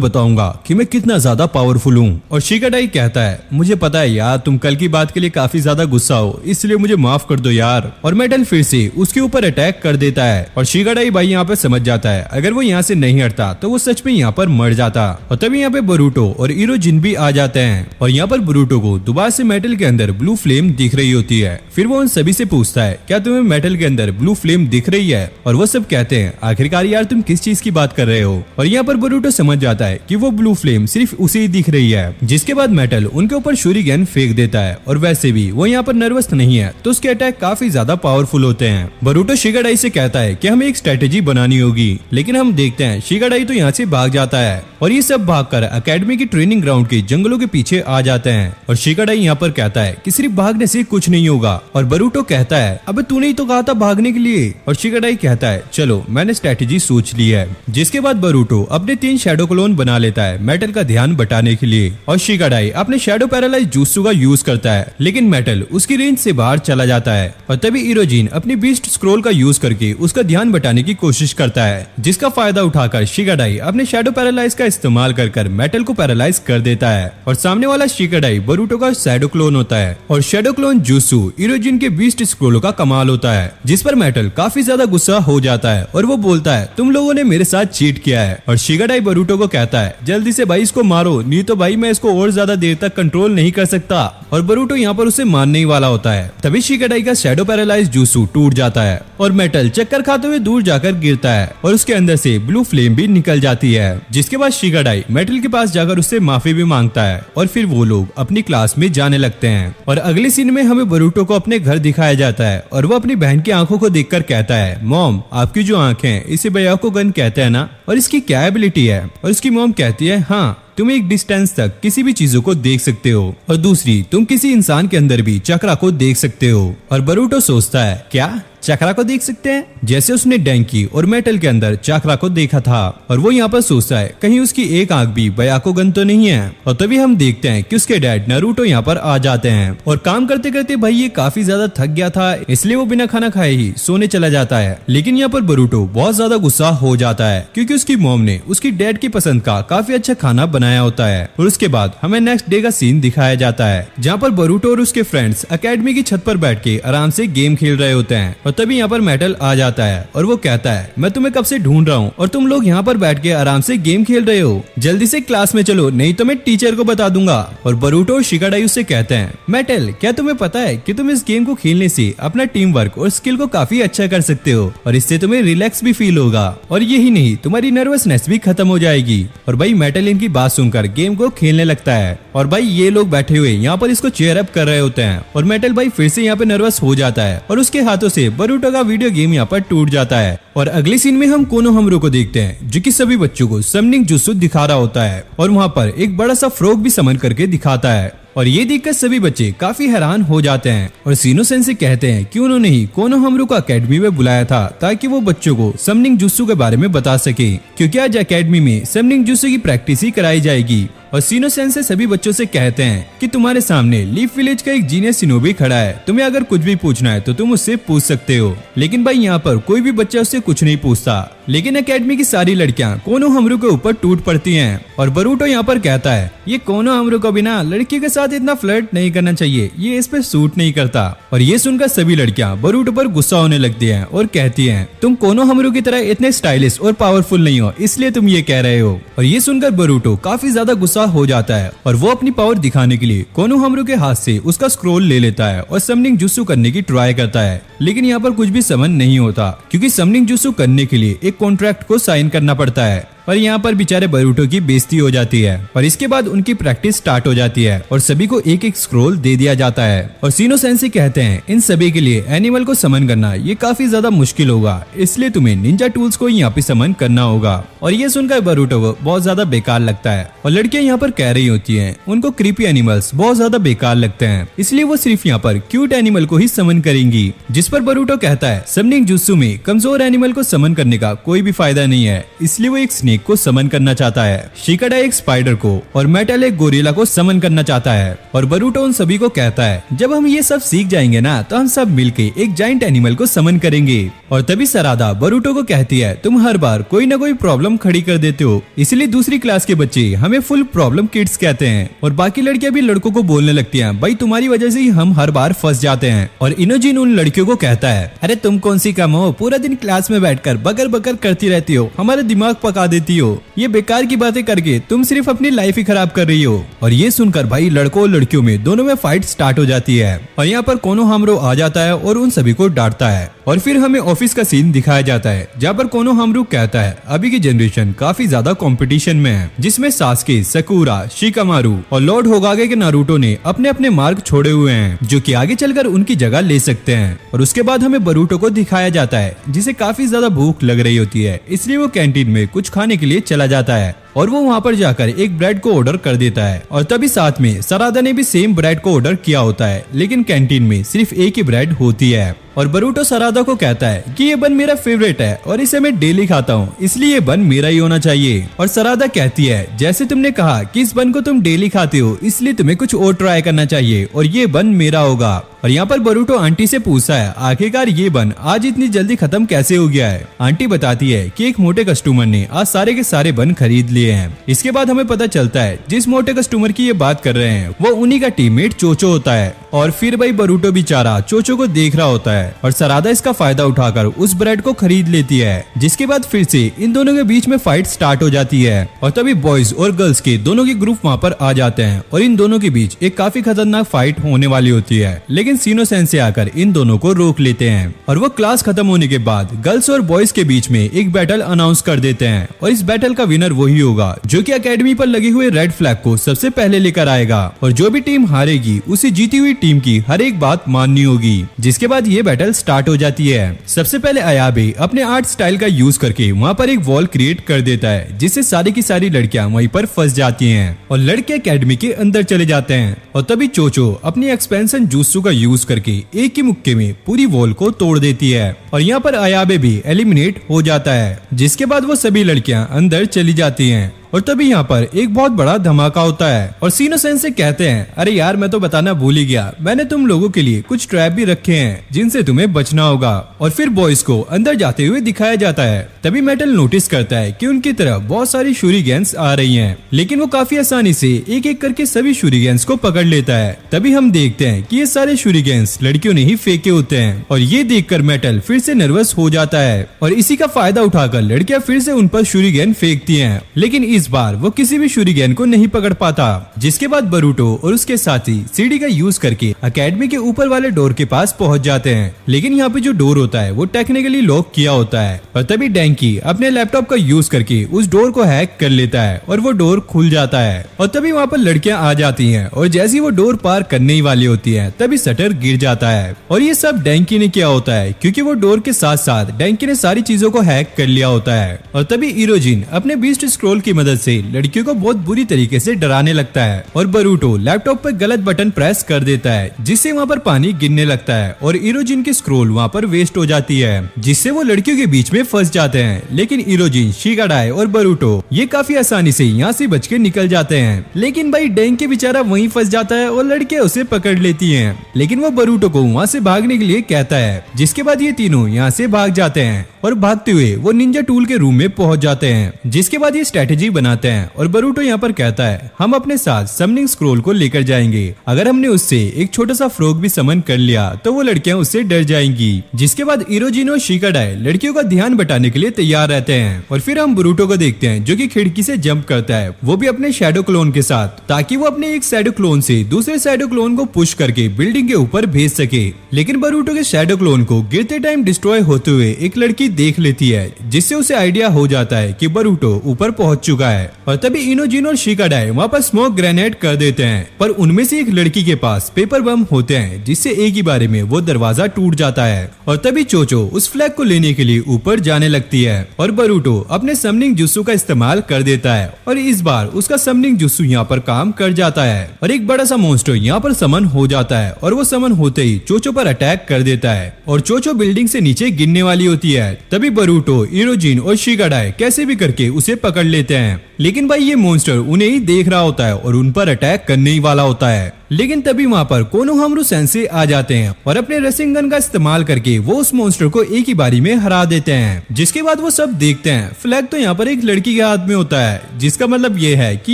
Speaker 1: बताऊंगा कि मैं कितना ज्यादा पावरफुल हूँ। और शिगाडाई कहता है मुझे पता है यार तुम कल की बात के लिए काफी ज्यादा गुस्सा हो, इसलिए मुझे माफ कर दो यार। और मेटल फिर से उसके ऊपर अटैक कर देता है और शिगाडाई भाई यहाँ पे समझ जाता है अगर वो यहाँ से नहीं हटता तो वो सच में यहाँ पर मर जाता। और तभी यहाँ पे बोरुटो और इरोजिन भी आ जाते हैं और यहाँ पर बोरुटो को दोबारा से मेटल के अंदर ब्लू फ्लेम दिख रही होती है। फिर वो उन सभी से पूछता है क्या तुम्हें मेटल के अंदर ब्लू फ्लेम दिख रही है, और वो सब कहते हैं आखिरकार यार तुम किस चीज की बात कर रहे हो। और यहाँ पर बोरुटो समझ जाता है कि वो ब्लू फ्लेम सिर्फ उसे ही दिख रही है, जिसके बाद मेटल उनके ऊपर शूरिगन फेंक देता है। और वैसे भी वो यहाँ पर नर्वस नहीं है तो उसके अटैक काफी ज्यादा पावरफुल होते हैं। बोरुटो शिगाडाई से कहता है कि हमें एक स्ट्रेटेजी बनानी होगी, लेकिन हम देखते हैं शिगाडाई तो यहाँ से भाग जाता है और ये सब भागकर एकेडमी की ट्रेनिंग ग्राउंड के जंगलों के पीछे आ जाते हैं। और शिगाडाई यहाँ पर कहता है कि सिर्फ भागने से कुछ नहीं होगा। और बोरुटो कहता है अबे तूने ही तो कहा था भागने के लिए। और शिगाडाई कहता है चलो मैंने स्ट्रेटेजी सोच ली है। जिसके बाद बोरुटो अपने 3 शैडो क्लोन बना लेता है मेटल का ध्यान बटाने के लिए। और शिगाडाई अपने शैडो पैरालाइज जुत्सु का यूज करता है, लेकिन मेटल उसकी रेंज से बाहर चला जाता है। और तभी इरोजिन अपनी बीस्ट स्क्रोल का यूज करके उसका ध्यान बटाने की कोशिश करता है, जिसका फायदा उठाकर शिगाडाई अपने शैडो पैरालाइज का इस्तेमाल कर मेटल को पैरालाइज कर देता है। और सामने वाला शिगाडाई बोरुटो का शैडो क्लोन होता है और शैडो क्लोन जुत्सु इरोजिन के बीस्ट स्क्रोलों का कमाल होता है, जिस पर मेटल काफी ज्यादा गुस्सा हो जाता है और वो बोलता है तुम लोगों ने मेरे साथ चीट किया है। और शिगाडाई बोरुटो को कहता है जल्दी से भाई इसको मारो, नहीं तो भाई मैं इसको और ज्यादा देर तक कंट्रोल नहीं कर सकता। और बोरुटो यहाँ पर उसे मारने ही वाला होता है। तभी शिगाडाई का शैडो पैरालाइज जुत्सु टूट जाता है और मेटल चक्कर खाते हुए दूर जाकर गिरता है और उसके अंदर से ब्लू फ्लेम भी निकल जाती है। जिसके बाद शिगाडाई मेटल के पास जाकर उससे माफी भी मांगता है और फिर वो लोग अपनी क्लास में जाने लगते हैं। और अगले सीन में हमें बोरुटो को अपने घर दिखाया जाता है और वो अपनी बहन की आंखों को देखकर कहता है मॉम आपकी जो आंखें हैं इसे बयाकुगन कहते हैं ना, और इसकी क्या एबिलिटी है। और उसकी मॉम कहती है हाँ तुम एक डिस्टेंस तक किसी भी चीजों को देख सकते हो, और दूसरी तुम किसी इंसान के अंदर भी चक्रा को देख सकते हो। और बोरुटो सोचता है क्या चक्रा को देख सकते हैं, जैसे उसने डेंकी और मेटल के अंदर चक्रा को देखा था। और वो यहाँ पर सोचता है कहीं उसकी एक आंख भी बयाकुगन तो नहीं है। और तभी हम देखते हैं कि उसके डैड नारुतो यहाँ पर आ जाते हैं और काम करते करते भाई ये काफी ज्यादा थक गया था, इसलिए वो बिना खाना खाए ही सोने चला जाता है। लेकिन यहाँ पर बोरुटो बहुत ज्यादा गुस्सा हो जाता है क्योंकि उसकी मॉम ने उसकी डैड की पसंद का काफी अच्छा खाना बनाया होता है। और उसके बाद हमें नेक्स्ट डे का सीन दिखाया जाता है जहाँ पर बोरुटो और उसके फ्रेंड्स एकेडमी की छत पर बैठ के आराम से गेम खेल रहे होते हैं। और तभी यहाँ पर मेटल आ जाता है और वो कहता है मैं तुम्हें कब से ढूंढ रहा हूँ और तुम लोग यहाँ पर बैठ के आराम से गेम खेल रहे हो, जल्दी से क्लास में चलो नहीं तो मैं टीचर को बता दूंगा। और बोरुटो और शिगाडाई उससे कहते हैं मेटल क्या तुम्हें पता है कि तुम इस गेम को खेलने से अपना टीम वर्क और स्किल को काफी अच्छा कर सकते हो और इससे तुम्हें रिलैक्स भी फील होगा, और यही नहीं तुम्हारी नर्वसनेस भी खत्म हो जाएगी। और भाई मेटल इनकी बात सुनकर गेम को खेलने लगता है और भाई ये लोग बैठे हुए यहाँ पर इसको चेयर अप कर रहे होते हैं और मेटल भाई फिर से यहाँ पे नर्वस हो जाता है और उसके हाथों से बोरुटो का वीडियो गेम यहाँ पर टूट जाता है। और अगले सीन में हम कोनोहामारू को देखते हैं जो कि सभी बच्चों को समनिंग जुत्सु दिखा रहा होता है और वहाँ पर एक बड़ा सा फ्रॉग भी समन करके दिखाता है। और ये देखकर सभी बच्चे काफी हैरान हो जाते हैं और सीनो सेंसे कहते हैं कि उन्होंने ही कोनोहामारू को एकेडमी में बुलाया था ताकि वो बच्चों को समनिंग जुत्सु के बारे में बता सके, क्योंकि आज एकेडमी में समनिंग जुत्सु की प्रैक्टिस ही कराई जाएगी। और सीनो सेंसे सभी बच्चों से कहते हैं कि तुम्हारे सामने लीफ विलेज का एक जीनियस शिनोबी खड़ा है, तुम्हें अगर कुछ भी पूछना है तो तुम उससे पूछ सकते हो। लेकिन भाई यहाँ पर कोई भी बच्चा उससे कुछ नहीं पूछता, लेकिन एकेडमी की सारी लड़कियां कोनोहामारू के ऊपर टूट पड़ती हैं। और बोरुटो यहाँ पर कहता है ये कोनोहामारू को बिना लड़की के साथ इतना फ्लर्ट नहीं करना चाहिए, ये इस पे सूट नहीं करता। और ये सुनकर सभी लड़कियां बोरुटो पर गुस्सा होने लगती हैं और कहती हैं तुम कोनोहामारू की तरह इतने स्टाइलिश और पावरफुल नहीं हो इसलिए तुम ये कह रहे हो। और ये सुनकर बोरुटो काफी ज्यादा गुस्सा हो जाता है और वो अपनी पावर दिखाने के लिए कोनोहामारू के हाथ से उसका स्क्रोल ले लेता है और समनिंग जुत्सु करने की ट्राई करता है। लेकिन यहाँ पर कुछ भी समन नहीं होता क्योंकि समनिंग जुत्सु करने के लिए एक कॉन्ट्रैक्ट को साइन करना पड़ता है। और यहाँ पर बेचारे बरूटो की बेइज्जती हो जाती है और इसके बाद उनकी प्रैक्टिस स्टार्ट हो जाती है और सभी को एक एक स्क्रोल दे दिया जाता है। और सीनो सेंसेई कहते हैं इन सभी के लिए एनिमल को समन करना ये काफी ज्यादा मुश्किल होगा, इसलिए तुम्हें निंजा टूल्स को यहाँ पे समन करना होगा। और ये सुनकर बरूटो को बहुत ज्यादा बेकार लगता है और लड़कियां यहाँ पर कह रही होती हैं उनको क्रीपी एनिमल्स बहुत ज्यादा बेकार लगते हैं, इसलिए वो सिर्फ यहाँ पर क्यूट एनिमल को ही समन करेंगी। जिस पर बरूटो कहता है समनिंग जुत्सु में कमजोर एनिमल को समन करने का कोई भी फायदा नहीं है, इसलिए वो एक स्नेक को समन करना चाहता है, शिकाडा एक स्पाइडर को और मेटल एक गोरिल्ला को समन करना चाहता है। और बरूटो उन सभी को कहता है जब हम ये सब सीख जाएंगे ना तो हम सब मिलके एक जाइंट एनिमल को समन करेंगे। और तभी सरादा बरूटो को कहती है तुम हर बार कोई ना कोई प्रॉब्लम खड़ी कर देते हो, इसलिए दूसरी क्लास के बच्चे हमें फुल प्रॉब्लम किड्स कहते हैं। और बाकी लड़कियां भी लड़कों को बोलने लगती हैं भाई तुम्हारी वजह से ही हम हर बार फंस जाते हैं। और इनोजिन उन लड़कियों को कहता है अरे तुम कौन सी कम हो, पूरा दिन क्लास में बैठकर बकर बकर करती रहती हो, हमारा दिमाग पका देती हो, ये बेकार की बातें करके तुम सिर्फ अपनी लाइफ ही खराब कर रही हो। और ये सुनकर भाई लड़कों और लड़कियों में दोनों में फाइट स्टार्ट हो जाती है और यहाँ पर कोनोहामारू आ जाता है और उन सभी को डांटता है। और फिर हमें ऑफिस का सीन दिखाया जाता है जहाँ पर कोनोहामारू कहता है अभी की जनरेशन काफी ज्यादा कंपटीशन में है, जिसमें सास्के, सकुरा, शिकामारू और लॉर्ड होगागे के नारुतो ने अपने अपने मार्ग छोड़े हुए हैं जो कि आगे चलकर उनकी जगह ले सकते हैं। और उसके बाद हमें बरूटो को दिखाया जाता है जिसे काफी ज्यादा भूख लग रही होती है, इसलिए वो कैंटीन में कुछ खाने के लिए चला जाता है और वो वहाँ पर जाकर एक ब्रेड को ऑर्डर कर देता है। और तभी साथ में सरादा ने भी सेम ब्रेड को ऑर्डर किया होता है, लेकिन कैंटीन में सिर्फ एक ही ब्रेड होती है। और बरूटो सरादा को कहता है कि ये बन मेरा फेवरेट है और इसे मैं डेली खाता हूँ, इसलिए ये बन मेरा ही होना चाहिए। और सरादा कहती है जैसे तुमने कहा कि इस बन को तुम डेली खाते हो, इसलिए तुम्हें कुछ और ट्राई करना चाहिए और ये बन मेरा होगा। और यहाँ पर बरूटो आंटी से पूछता है आखिरकार ये बन आज इतनी जल्दी खत्म कैसे हो गया है। आंटी बताती है कि एक मोटे कस्टमर ने आज सारे के सारे बन खरीद लिए हैं। इसके बाद हमें पता चलता है जिस मोटे कस्टमर की ये बात कर रहे हैं वो उन्हीं का टीममेट चोचो होता है। और फिर भाई बरूटो बेचारा चोचो को देख रहा होता है और सरादा इसका फायदा उठाकर उस ब्रेड को खरीद लेती है, जिसके बाद फिर से इन दोनों के बीच में फाइट स्टार्ट हो जाती है। और तभी बॉयज और गर्ल्स के दोनों के ग्रुप वहाँ पर आ जाते हैं और इन दोनों के बीच एक काफी खतरनाक फाइट होने वाली होती है, लेकिन सीनो सेंसेई आकर इन दोनों को रोक लेते हैं। और वो क्लास खत्म होने के बाद गर्ल्स और बॉयज के बीच में एक बैटल अनाउंस कर देते हैं और इस बैटल का विनर वही होगा जो कि एकेडमी पर लगे हुए रेड फ्लैग को सबसे पहले लेकर आएगा। और जो भी टीम हारेगी उसे जीती हुई टीम की हर एक बात माननी होगी। जिसके बाद ये बैटल स्टार्ट हो जाती है। सबसे पहले अयाबे अपने आर्ट स्टाइल का यूज करके वहाँ पर एक वॉल क्रिएट कर देता है, जिससे सारी की सारी लड़कियां वहीं पर फंस जाती हैं और लड़के एकेडमी के अंदर चले जाते हैं। और तभी चोचो अपनी एक्सपेंशन जूत्सु का यूज करके एक ही मुक्के में पूरी वॉल को तोड़ देती है और यहाँ पर अयाबे भी एलिमिनेट हो जाता है, जिसके बाद वो सभी लड़कियां अंदर चली जाती हैं। और तभी यहाँ पर एक बहुत बड़ा धमाका होता है और सीनो सेंसेई कहते हैं अरे यार मैं तो बताना भूल ही गया, मैंने तुम लोगों के लिए कुछ ट्रैप भी रखे हैं जिनसे तुम्हें बचना होगा। और फिर बॉयज को अंदर जाते हुए दिखाया जाता है। तभी मेटल नोटिस करता है कि उनकी तरफ बहुत सारी शूरिगेन्स आ रही हैं, लेकिन वो काफी आसानी से एक एक करके सभी शूरिगेन्स को पकड़ लेता है। तभी हम देखते हैं कि ये सारे शूरिगेन्स लड़कियों ने ही फेंके होते हैं और ये देखकर मेटल फिर से नर्वस हो जाता है और इसी का फायदा उठाकर लड़कियां फिर से उन पर शूरिगेन फेंकती हैं, लेकिन इस बार वो किसी भी शूरिगेन को नहीं पकड़ पाता। जिसके बाद बरूटो और उसके साथी सीढ़ी का यूज करके एकेडमी के ऊपर वाले डोर के पास पहुंच जाते हैं, लेकिन यहाँ पे जो डोर होता है वो टेक्निकली लॉक किया होता है। और तभी डैंकी अपने लैपटॉप का यूज करके उस डोर को हैक कर लेता है और वो डोर खुल जाता है। और तभी वहाँ पर लड़कियां आ जाती हैं और जैसे ही वो डोर पार करने ही वाली होती है तभी शटर गिर जाता है। और ये सब डैंकी ने किया होता है क्योंकि वो डोर के साथ साथ डैंकी ने सारी चीजों को हैक कर लिया होता है। और तभी इरोजिन अपने बीस्ट स्क्रॉल की मदद से लड़कियों को बहुत बुरी तरीके से डराने लगता है और बरूटो लैपटॉप पर गलत बटन प्रेस कर देता है, जिससे वहाँ पर पानी गिरने लगता है और इरोजिन की स्क्रॉल वहाँ पर वेस्ट हो जाती है, जिससे वो लड़कियों के बीच में फंस जाते हैं। लेकिन इरोजिन, शिगाडाई और बरूटो ये काफी आसानी से यहाँ से बच के निकल जाते हैं, लेकिन भाई डैंकी बेचारा वहीं फंस जाता है और लड़कियां उसे पकड़ लेती हैं। लेकिन वो बरूटो को वहाँ से भागने के लिए कहता है, जिसके बाद ये तीनों यहाँ से भाग जाते हैं और भागते हुए वो निंजा टूल के रूम में पहुंच जाते हैं। जिसके बाद ये स्ट्रेटेजी बनाते हैं और बरूटो यहाँ पर कहता है हम अपने साथ समनिंग स्क्रोल को लेकर जाएंगे। अगर हमने उससे एक छोटा सा फ्रॉग भी समन कर लिया तो वो लड़कियां उससे डर जाएंगी। जिसके बाद इरोजिन और शिकाडाई लड़कियों का ध्यान बटाने के लिए तैयार रहते हैं और फिर हम बरूटो को देखते हैं जो कि खिड़की से जंप करता है, वो भी अपने शैडो क्लोन के साथ, ताकि वो अपने एक शैडो क्लोन से दूसरे शैडो क्लोन को पुश करके बिल्डिंग के ऊपर भेज सके। लेकिन बरूटो के शैडो क्लोन को गिरते टाइम डिस्ट्रॉय होते हुए एक लड़की देख लेती है, जिससे उसे आइडिया हो जाता है कि बरूटो ऊपर पहुंच चुका है। और तभी इनोजिन और शिकाडाई वहाँ पर स्मोक ग्रेनेड कर देते हैं, पर उनमें से एक लड़की के पास पेपर बम होते हैं, जिससे एक ही बारे में वो दरवाजा टूट जाता है। और तभी चोचो उस फ्लैग को लेने के लिए ऊपर जाने लगती है और बरूटो अपने समनिंग जुस्सू का इस्तेमाल कर देता है और इस बार उसका समनिंग जुस्सू यहाँ पर काम कर जाता है और एक बड़ा सा मॉन्स्टर यहाँ पर समन हो जाता है और वो समन होते ही चोचो पर अटैक कर देता है और चोचो बिल्डिंग से नीचे गिरने वाली होती है। तभी बरूटो, इरोजिन और शिकाडाई कैसे भी करके उसे पकड़ लेते हैं, लेकिन भाई ये मॉन्स्टर उन्हें ही देख रहा होता है और उन पर अटैक करने ही वाला होता है। लेकिन तभी वहाँ पर कोनोहामारू सेंसे आ जाते हैं और अपने रेसिंग गन का इस्तेमाल करके वो उस मॉन्स्टर को एक ही बारी में हरा देते हैं। जिसके बाद वो सब देखते हैं फ्लैग तो यहाँ पर एक लड़की के हाथ में होता है, जिसका मतलब ये है कि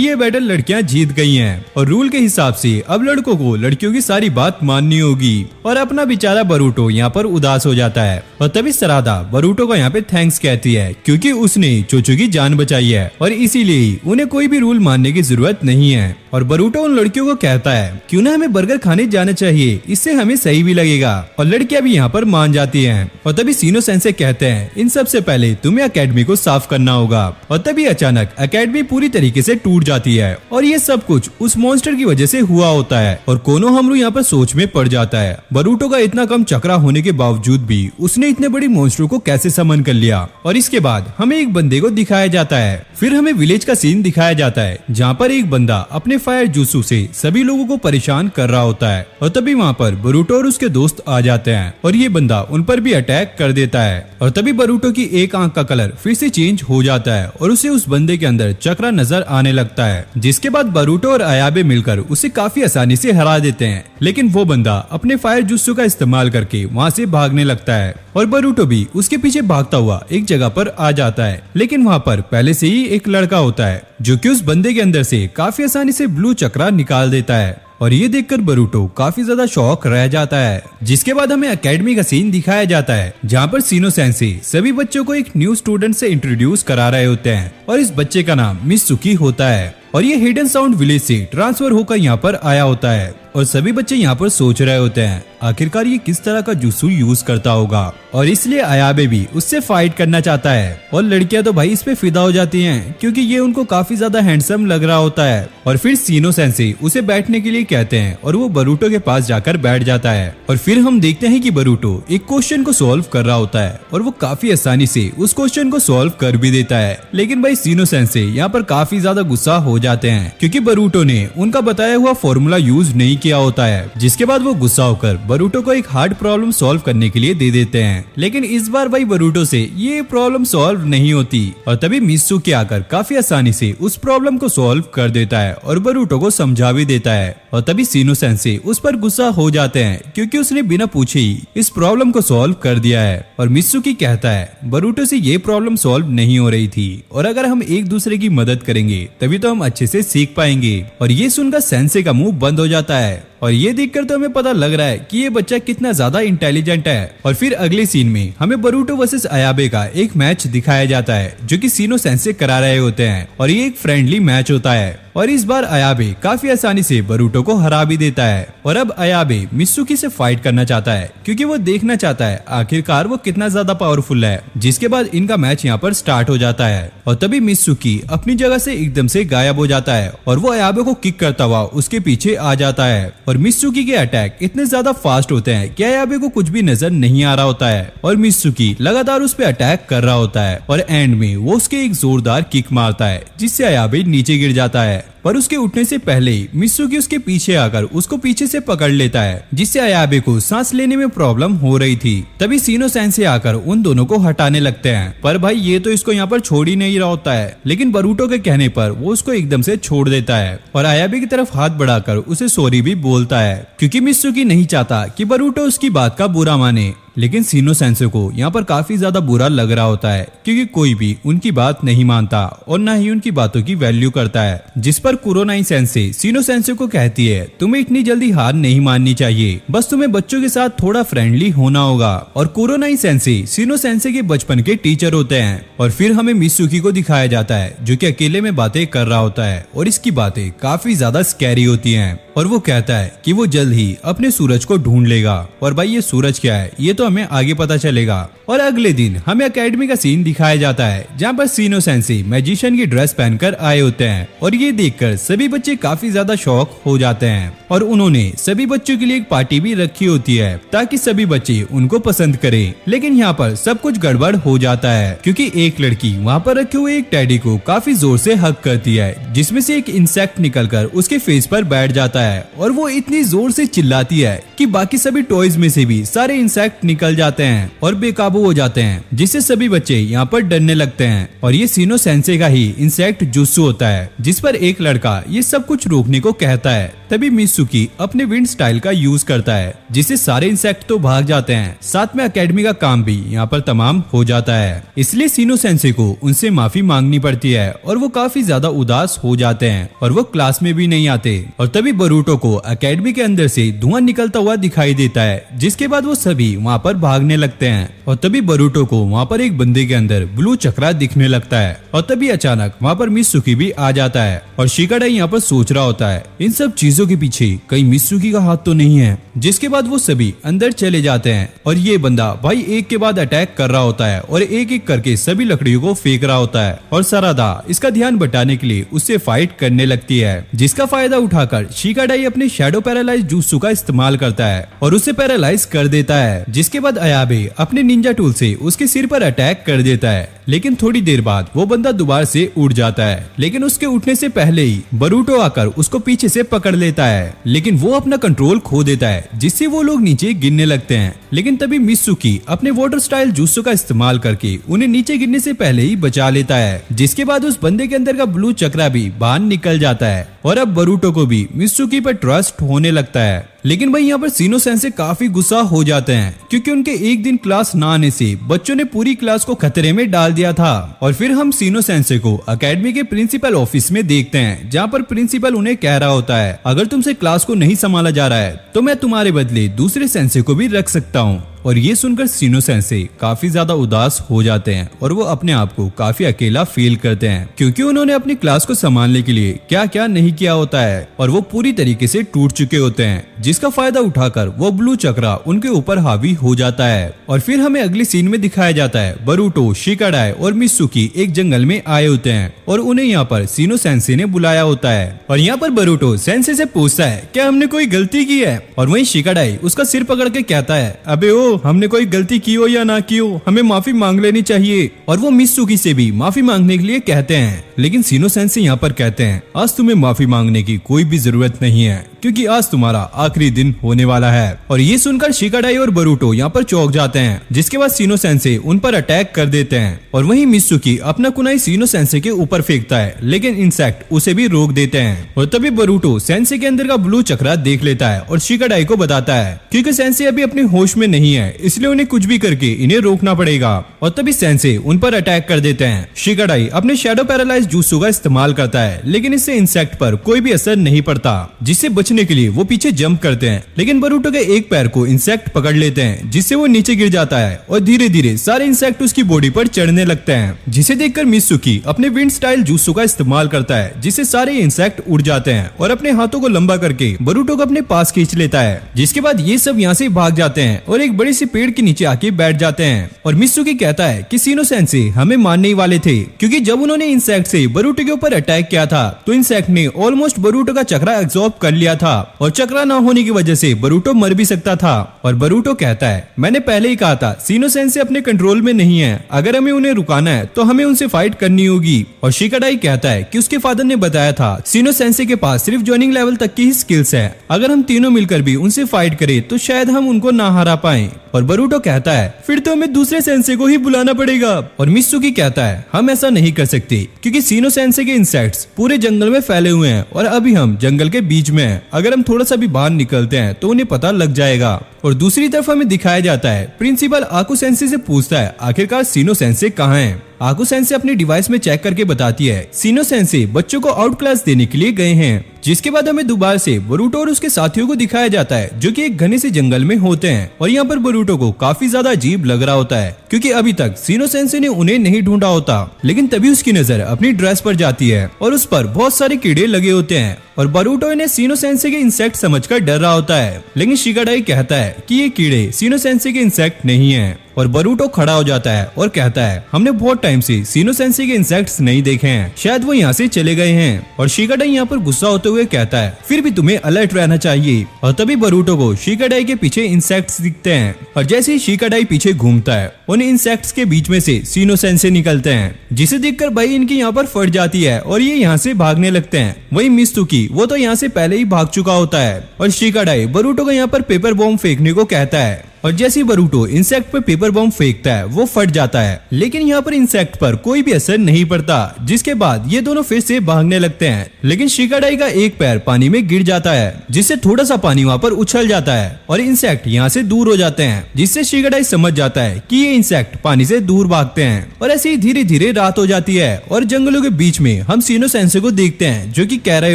Speaker 1: ये बैटल लड़कियां जीत गई हैं और रूल के हिसाब से अब लड़कों को लड़कियों की सारी बात माननी होगी। और अपना बेचारा बरूटो यहाँ पर उदास हो जाता है और तभी सरादा बरूटो को यहाँ पे थैंक्स कहती है, क्योंकि उसने चोचो की जान बचाई है और इसीलिए उन्हें कोई भी रूल मानने की जरूरत नहीं है। और बरूटो उन लड़कियों को कहता है क्यों ना हमें बर्गर खाने जाना चाहिए, इससे हमें सही भी लगेगा। और लड़कियां भी यहाँ पर मान जाती हैं। और तभी सीनो सेंसे कहते हैं इन सबसे पहले तुम्हें एकेडमी को साफ करना होगा। और तभी अचानक एकेडमी पूरी तरीके से टूट जाती है और ये सब कुछ उस मॉन्स्टर की वजह से हुआ होता है। और कोनोहामारू यहाँ पर सोच में पड़ जाता है बरूटो का इतना कम चक्रा होने के बावजूद भी उसने इतने बड़ी मॉन्स्टर को कैसे समन कर लिया। और इसके बाद हमें एक बंदे को दिखाया जाता है, फिर हमें विलेज का सीन दिखाया जाता है जहाँ पर एक बंदा अपने फायर जुस्सू से सभी लोगों को परेशान कर रहा होता है। और तभी वहाँ पर बरूटो और उसके दोस्त आ जाते हैं और ये बंदा उन पर भी अटैक कर देता है। और तभी बरूटो की एक आंख का कलर फिर से चेंज हो जाता है और उसे उस बंदे के अंदर चक्रा नजर आने लगता है। जिसके बाद बरूटो और अयाबे मिलकर उसे काफी आसानी से हरा देते हैं, लेकिन वो बंदा अपने फायर जुस्सू का इस्तेमाल करके वहाँ से भागने लगता है और बरूटो भी उसके पीछे भागता हुआ एक जगह पर आ जाता है। लेकिन वहाँ पर पहले से ही एक लड़का होता है जो कि उस बंदे के अंदर से काफी आसानी से ब्लू चक्रा निकाल देता है और ये देखकर बरूटो काफी ज्यादा शॉक रह जाता है। जिसके बाद हमें एकेडमी का सीन दिखाया जाता है जहाँ पर सीनो सेंसे सभी बच्चों को एक न्यू स्टूडेंट से इंट्रोड्यूस करा रहे होते हैं और इस बच्चे का नाम मित्सुकी होता है और ये हिडन साउंड विलेज से ट्रांसफर होकर यहाँ पर आया होता है। और सभी बच्चे यहाँ पर सोच रहे होते हैं आखिरकार ये किस तरह का जुस्सू यूज करता होगा और इसलिए अयाबे भी उससे फाइट करना चाहता है। और लड़कियां तो भाई इस पे फिदा हो जाती हैं क्योंकि ये उनको काफी ज्यादा हैंडसम लग रहा होता है। और फिर सीनो सेंसे उसे बैठने के लिए कहते हैं और वो बरूटो के पास जाकर बैठ जाता है। और फिर हम देखते हैं कि बरूटो एक क्वेश्चन को सॉल्व कर रहा होता है और वो काफी आसानी से उस क्वेश्चन को सॉल्व कर भी देता है। लेकिन भाई सीनो सेंसे यहाँ पर काफी ज्यादा गुस्सा हो जाते हैं क्योंकि बरूटो ने उनका बताया हुआ फॉर्मूला यूज नहीं किया होता है। जिसके बाद वो गुस्सा होकर बरूटो को एक हार्ड प्रॉब्लम सॉल्व करने के लिए दे देते हैं, लेकिन इस बार भाई बरूटो से ये प्रॉब्लम सॉल्व नहीं होती। और तभी मित्सुकी आकर काफी आसानी से उस प्रॉब्लम को सॉल्व कर देता है और बरूटो को समझा भी देता है। और तभी सीनो सेंसे उस पर गुस्सा हो जाते हैं क्योंकि उसने बिना पूछे ही इस प्रॉब्लम को सॉल्व कर दिया है। और मित्सुकी कहता है बरूटो से ये प्रॉब्लम सॉल्व नहीं हो रही थी और अगर हम एक दूसरे की मदद करेंगे तभी तो हम अच्छे से सीख पाएंगे। और ये सुनकर सेंसे का मुंह बंद हो जाता है और ये देखकर तो हमें पता लग रहा है कि ये बच्चा कितना ज्यादा इंटेलिजेंट है। और फिर अगले सीन में हमें बरूटो वर्सेस अयाबे का एक मैच दिखाया जाता है जो कि सीनो सेंसे करा रहे होते हैं और ये एक फ्रेंडली मैच होता है। और इस बार अयाबे काफी आसानी से बरूटो को हरा भी देता है और अब अयाबे मित्सुकी से फाइट करना चाहता है क्योंकि वो देखना चाहता है आखिरकार वो कितना ज्यादा पावरफुल है। जिसके बाद इनका मैच यहाँ पर स्टार्ट हो जाता है और तभी मित्सुकी अपनी जगह से एकदम से गायब हो जाता है और वो अयाबे को किक करता हुआ उसके पीछे आ जाता है। और मित्सुकी के अटैक इतने ज्यादा फास्ट होते हैं कि अयाबे को कुछ भी नजर नहीं आ रहा होता है और मित्सुकी लगातार उस पर अटैक कर रहा होता है और एंड में वो उसके एक जोरदार किक मारता है जिससे अयाबे नीचे गिर जाता है। पर उसके उठने से पहले ही मित्सुकी उसके पीछे आकर उसको पीछे से पकड़ लेता है जिससे अयाबे को सांस लेने में प्रॉब्लम हो रही थी। तभी सीनो सेंसे आकर उन दोनों को हटाने लगते हैं पर भाई ये तो इसको यहाँ पर छोड़ ही नहीं रहा होता है, लेकिन बरूटो के कहने पर वो उसको एकदम से छोड़ देता है और अयाबे की तरफ हाथ बढ़ाकर उसे सॉरी भी बोलता है क्योंकि मित्सुकी नहीं चाहता कि बरूटो उसकी बात का बुरा माने। लेकिन सीनो सेंसे को यहाँ पर काफी ज्यादा बुरा लग रहा होता है क्योंकि कोई भी उनकी बात नहीं मानता और न ही उनकी बातों की वैल्यू करता है। जिस पर कुरोनाई सेंसे सीनो सेंसे को कहती है, तुम्हें इतनी जल्दी हार नहीं माननी चाहिए, बस तुम्हें बच्चों के साथ थोड़ा फ्रेंडली होना होगा। और कुरोनाई सेंसे सीनो सेंसे के बचपन के टीचर होते हैं। और फिर हमें मित्सुकी को दिखाया जाता है जो कि अकेले में बातें कर रहा होता है और इसकी बातें काफी ज्यादा स्कैरी होती हैं। और वो कहता है कि वो जल्द ही अपने सूरज को ढूंढ लेगा। और भाई ये सूरज क्या है ये तो हमें आगे पता चलेगा। और अगले दिन हमें एकेडमी का सीन दिखाया जाता है जहाँ पर सीनो सेंसे मैजिशियन की ड्रेस पहनकर आए होते हैं और ये देखकर सभी बच्चे काफी ज्यादा शॉक हो जाते हैं। और उन्होंने सभी बच्चों के लिए एक पार्टी भी रखी होती है ताकि सभी बच्चे उनको पसंद करें। लेकिन यहाँ पर सब कुछ गड़बड़ हो जाता है क्योंकि एक लड़की वहाँ पर रखे हुए एक टेडी को काफी जोर से हग करती है जिसमें से एक इंसेक्ट निकलकर उसके फेस पर बैठ जाता है और वो इतनी जोर से चिल्लाती है कि बाकी सभी टॉयज में से भी सारे इंसेक्ट निकल जाते हैं और बेकाबू हो जाते हैं, जिससे सभी बच्चे यहाँ पर डरने लगते हैं। और ये सीनो सेंसे का ही इंसेक्ट जुत्सु होता है जिस पर एक लड़का ये सब कुछ रोकने को कहता है। तभी मित्सुकी अपने विंड स्टाइल का यूज करता है जिससे सारे इंसेक्ट तो भाग जाते हैं, साथ में एकेडमी का काम भी यहाँ पर तमाम हो जाता है। इसलिए सीनो सेंसे को उनसे माफी मांगनी पड़ती है और वो काफी ज्यादा उदास हो जाते हैं और वो क्लास में भी नहीं आते। और तभी बरूटो को एकेडमी के अंदर से धुआं निकलता हुआ दिखाई देता है जिसके बाद वो सभी वहाँ पर भागने लगते हैं। और तभी बरूटो को वहाँ पर एक बंदे के अंदर ब्लू चक्रा दिखने लगता है और तभी अचानक वहाँ पर मित्सुकी भी आ जाता है और शिकाडाई यहाँ पर सोच रहा होता है इन सब चीजों के पीछे कहीं मित्सुकी का हाथ तो नहीं है। जिसके बाद वो सभी अंदर चले जाते हैं और ये बंदा भाई एक के बाद अटैक कर रहा होता है और एक एक करके सभी लकड़ियों को फेंक रहा होता है। और सरादा इसका ध्यान बटाने के लिए उससे फाइट करने लगती है जिसका फायदा उठाकर शिकाडाई अपने शैडो पैरालाइज जुत्सु का इस्तेमाल करता है और उसे पैरालाइज कर देता है। जिसके बाद अयाबे अपने निंजा टूल से उसके सिर पर अटैक कर देता है, लेकिन थोड़ी देर बाद वो बंदा दोबारा से उड़ जाता है। लेकिन उसके उठने से पहले ही बरूटो आकर उसको पीछे से पकड़ लेता है, लेकिन वो अपना कंट्रोल खो देता है जिससे वो लोग नीचे गिरने लगते हैं। लेकिन तभी मित्सुकी अपने वाटर स्टाइल जुत्सु का इस्तेमाल करके उन्हें नीचे गिरने से पहले ही बचा लेता है। जिसके बाद उस बंदे के अंदर का ब्लू चक्रा भी बाहर निकल जाता है और अब बरूटो को भी मित्सुकी पर ट्रस्ट होने लगता है। लेकिन भाई यहाँ पर सीनो सेंसे काफी गुस्सा हो जाते हैं क्योंकि उनके एक दिन क्लास ना आने से बच्चों ने पूरी क्लास को खतरे में डाल दिया था। और फिर हम सीनो सेंसे को एकेडमी के प्रिंसिपल ऑफिस में देखते हैं जहाँ पर प्रिंसिपल उन्हें कह रहा होता है अगर तुमसे क्लास को नहीं संभाला जा रहा है तो मैं तुम्हारे बदले दूसरे सेंसे को भी रख सकता हूँ। और ये सुनकर सीनो सेंसे काफी ज्यादा उदास हो जाते हैं और वो अपने आप को काफी अकेला फील करते हैं क्योंकि उन्होंने अपनी क्लास को संभालने के लिए क्या क्या नहीं किया होता है और वो पूरी तरीके से टूट चुके होते हैं, जिसका फायदा उठाकर वो ब्लू चक्रा उनके ऊपर हावी हो जाता है। और फिर हमें अगले सीन में दिखाया जाता है बरूटो, शिकाडाई और मित्सुकी एक जंगल में आए होते हैं और उन्हें यहाँ पर सीनो सेंसे ने बुलाया होता है। और यहाँ पर बरूटो सेंसे से पूछता है क्या हमने कोई गलती की है, और वहीं शिकाडाई उसका सिर पकड़ के कहता है अबे ओ हमने कोई गलती की हो या ना की हो हमें माफी मांग लेनी चाहिए। और वो मित्सुकी से भी माफी मांगने के लिए कहते हैं, लेकिन सीनो सेंसे यहाँ पर कहते हैं आज तुम्हें माफी मांगने की कोई भी जरूरत नहीं है क्योंकि आज तुम्हारा आखिरी दिन होने वाला है। और ये सुनकर शिकाडाई और बरूटो यहाँ पर चौंक जाते हैं, जिसके बाद सीनो सेंसे उन पर अटैक कर देते हैं और वहीं मित्सुकी अपना कुनाई सीनो सेंसे के ऊपर फेंकता है, लेकिन इंसेक्ट उसे भी रोक देते हैं। और तभी बरूटो सेंसे के अंदर का ब्लू चक्रा देख लेता है और शिकाडाई को बताता है क्योंकि सेंसे अभी अपने होश में नहीं है इसलिए उन्हें कुछ भी करके इन्हें रोकना पड़ेगा। और तभी सेंसे उन पर अटैक कर देते हैं। शिकाडाई अपने शैडो पैरालाइज जुत्सु का इस्तेमाल करता है, लेकिन इससे इंसेक्ट पर कोई भी असर नहीं पड़ता, जिससे बचने के लिए वो पीछे जंप करते हैं। लेकिन बरूटो के एक पैर को इंसेक्ट पकड़ लेते हैं, जिससे वो नीचे गिर जाता है और धीरे धीरे सारे इंसेक्ट उसकी बॉडी पर चढ़ने लगते हैं, जिसे देखकर मित्सुकी अपने विंड स्टाइल जुत्सु का इस्तेमाल करता है, जिससे सारे इंसेक्ट उड़ जाते हैं और अपने हाथों को लंबा करके बरूटो को अपने पास खींच लेता है। जिसके बाद ये सब यहाँ से भाग जाते हैं और एक बड़े से पेड़ के नीचे आके बैठ जाते हैं। और मित्सुकी कहता है कि सीनो सेंसे हमें मारने ही वाले थे क्योंकि जब उन्होंने इंसेक्ट से बरूटो के ऊपर अटैक किया था तो इंसेक्ट ने ऑलमोस्ट बरूटो का चक्रा एब्जॉर्ब कर लिया था और चक्रा ना होने की वजह से बरूटो मर भी सकता था। और बरूटो कहता है मैंने पहले ही कहा था सीनो सेंसे अपने कंट्रोल में नहीं है, अगर हमें उन्हें रुकाना है तो हमें उनसे फाइट करनी होगी। और शिकाडाई कहता है कि उसके फादर ने बताया था सीनो सेंसे के पास सिर्फ जॉइनिंग लेवल तक की ही स्किल्स है, अगर हम तीनों मिलकर भी उनसे फाइट करें तो शायद हम उनको ना हरा पाए। और बरूटो कहता है फिर तो हमें दूसरे सेंसे को ही बुलाना पड़ेगा। और मित्सुकी कहता है हम ऐसा नहीं कर सकते क्योंकि सीनो सेंसे के इंसेक्ट्स पूरे जंगल में फैले हुए हैं और अभी हम जंगल के बीच में हैं। अगर हम थोड़ा सा भी बाहर निकलते हैं तो उन्हें पता लग जाएगा। और दूसरी तरफ हमें दिखाया जाता है प्रिंसिपल आकू सेंसे से पूछता है आखिरकार सीनो सेंसे कहाँ है। आकू सेंसे अपने डिवाइस में चेक करके बताती है सीनो सेंसे बच्चों को आउट क्लास देने के लिए गए हैं। जिसके बाद हमें दोबारा से बरूटो और उसके साथियों को दिखाया जाता है जो कि एक घने से जंगल में होते हैं। और यहाँ पर बरूटो को काफी ज्यादा अजीब लग रहा होता है क्योंकि अभी तक सीनो सेंसे ने उन्हें नहीं ढूंढा होता। लेकिन तभी उसकी नजर अपनी ड्रेस पर जाती है और उस पर बहुत सारे कीड़े लगे होते हैं और बरूटो इन्हें सीनो सेंसे के इंसेक्ट समझकर डर रहा होता है। लेकिन शिकाडाई कहता है कि ये कीड़े सीनो सेंसे के इंसेक्ट नहीं है। और बरूटो खड़ा हो जाता है और कहता है हमने बहुत टाइम से सीनो सेंसे के इंसेक्ट्स नहीं देखे हैं, शायद वो यहाँ से चले गए हैं। और शिकाडाई यहाँ पर गुस्सा होते हुए कहता है फिर भी तुम्हें अलर्ट रहना चाहिए। और तभी बरूटो को शिकाडाई के पीछे इंसेक्ट्स दिखते हैं और जैसे ही शिकाडाई पीछे घूमता है उन इंसेक्ट्स के बीच में से सीनो सेंसे निकलते हैं, जिसे देखकर भाई इनकी यहाँ पर फट जाती है और ये यहाँ से भागने लगते हैं। वही मित्सुकी वो तो यहाँ से पहले ही भाग चुका होता है और शिकाडाई बरूटो को यहाँ पर पेपर बॉम्ब फेंकने को कहता है। और जैसे ही बरूटो इंसेक्ट पर पेपर बॉम्ब फेंकता है वो फट जाता है, लेकिन यहाँ पर इंसेक्ट पर कोई भी असर नहीं पड़ता। जिसके बाद ये दोनों फिर से भागने लगते हैं, लेकिन शिकाडाई का एक पैर पानी में गिर जाता है जिससे थोड़ा सा पानी वहाँ पर उछल जाता है और इंसेक्ट यहाँ से दूर हो जाते हैं, जिससे शिकाडाई समझ जाता है कि ये इंसेक्ट पानी से दूर भागते हैं। और ऐसे ही धीरे धीरे रात हो जाती है और जंगलों के बीच में हम सीनो सेंसे को देखते हैं जो कि कह रहे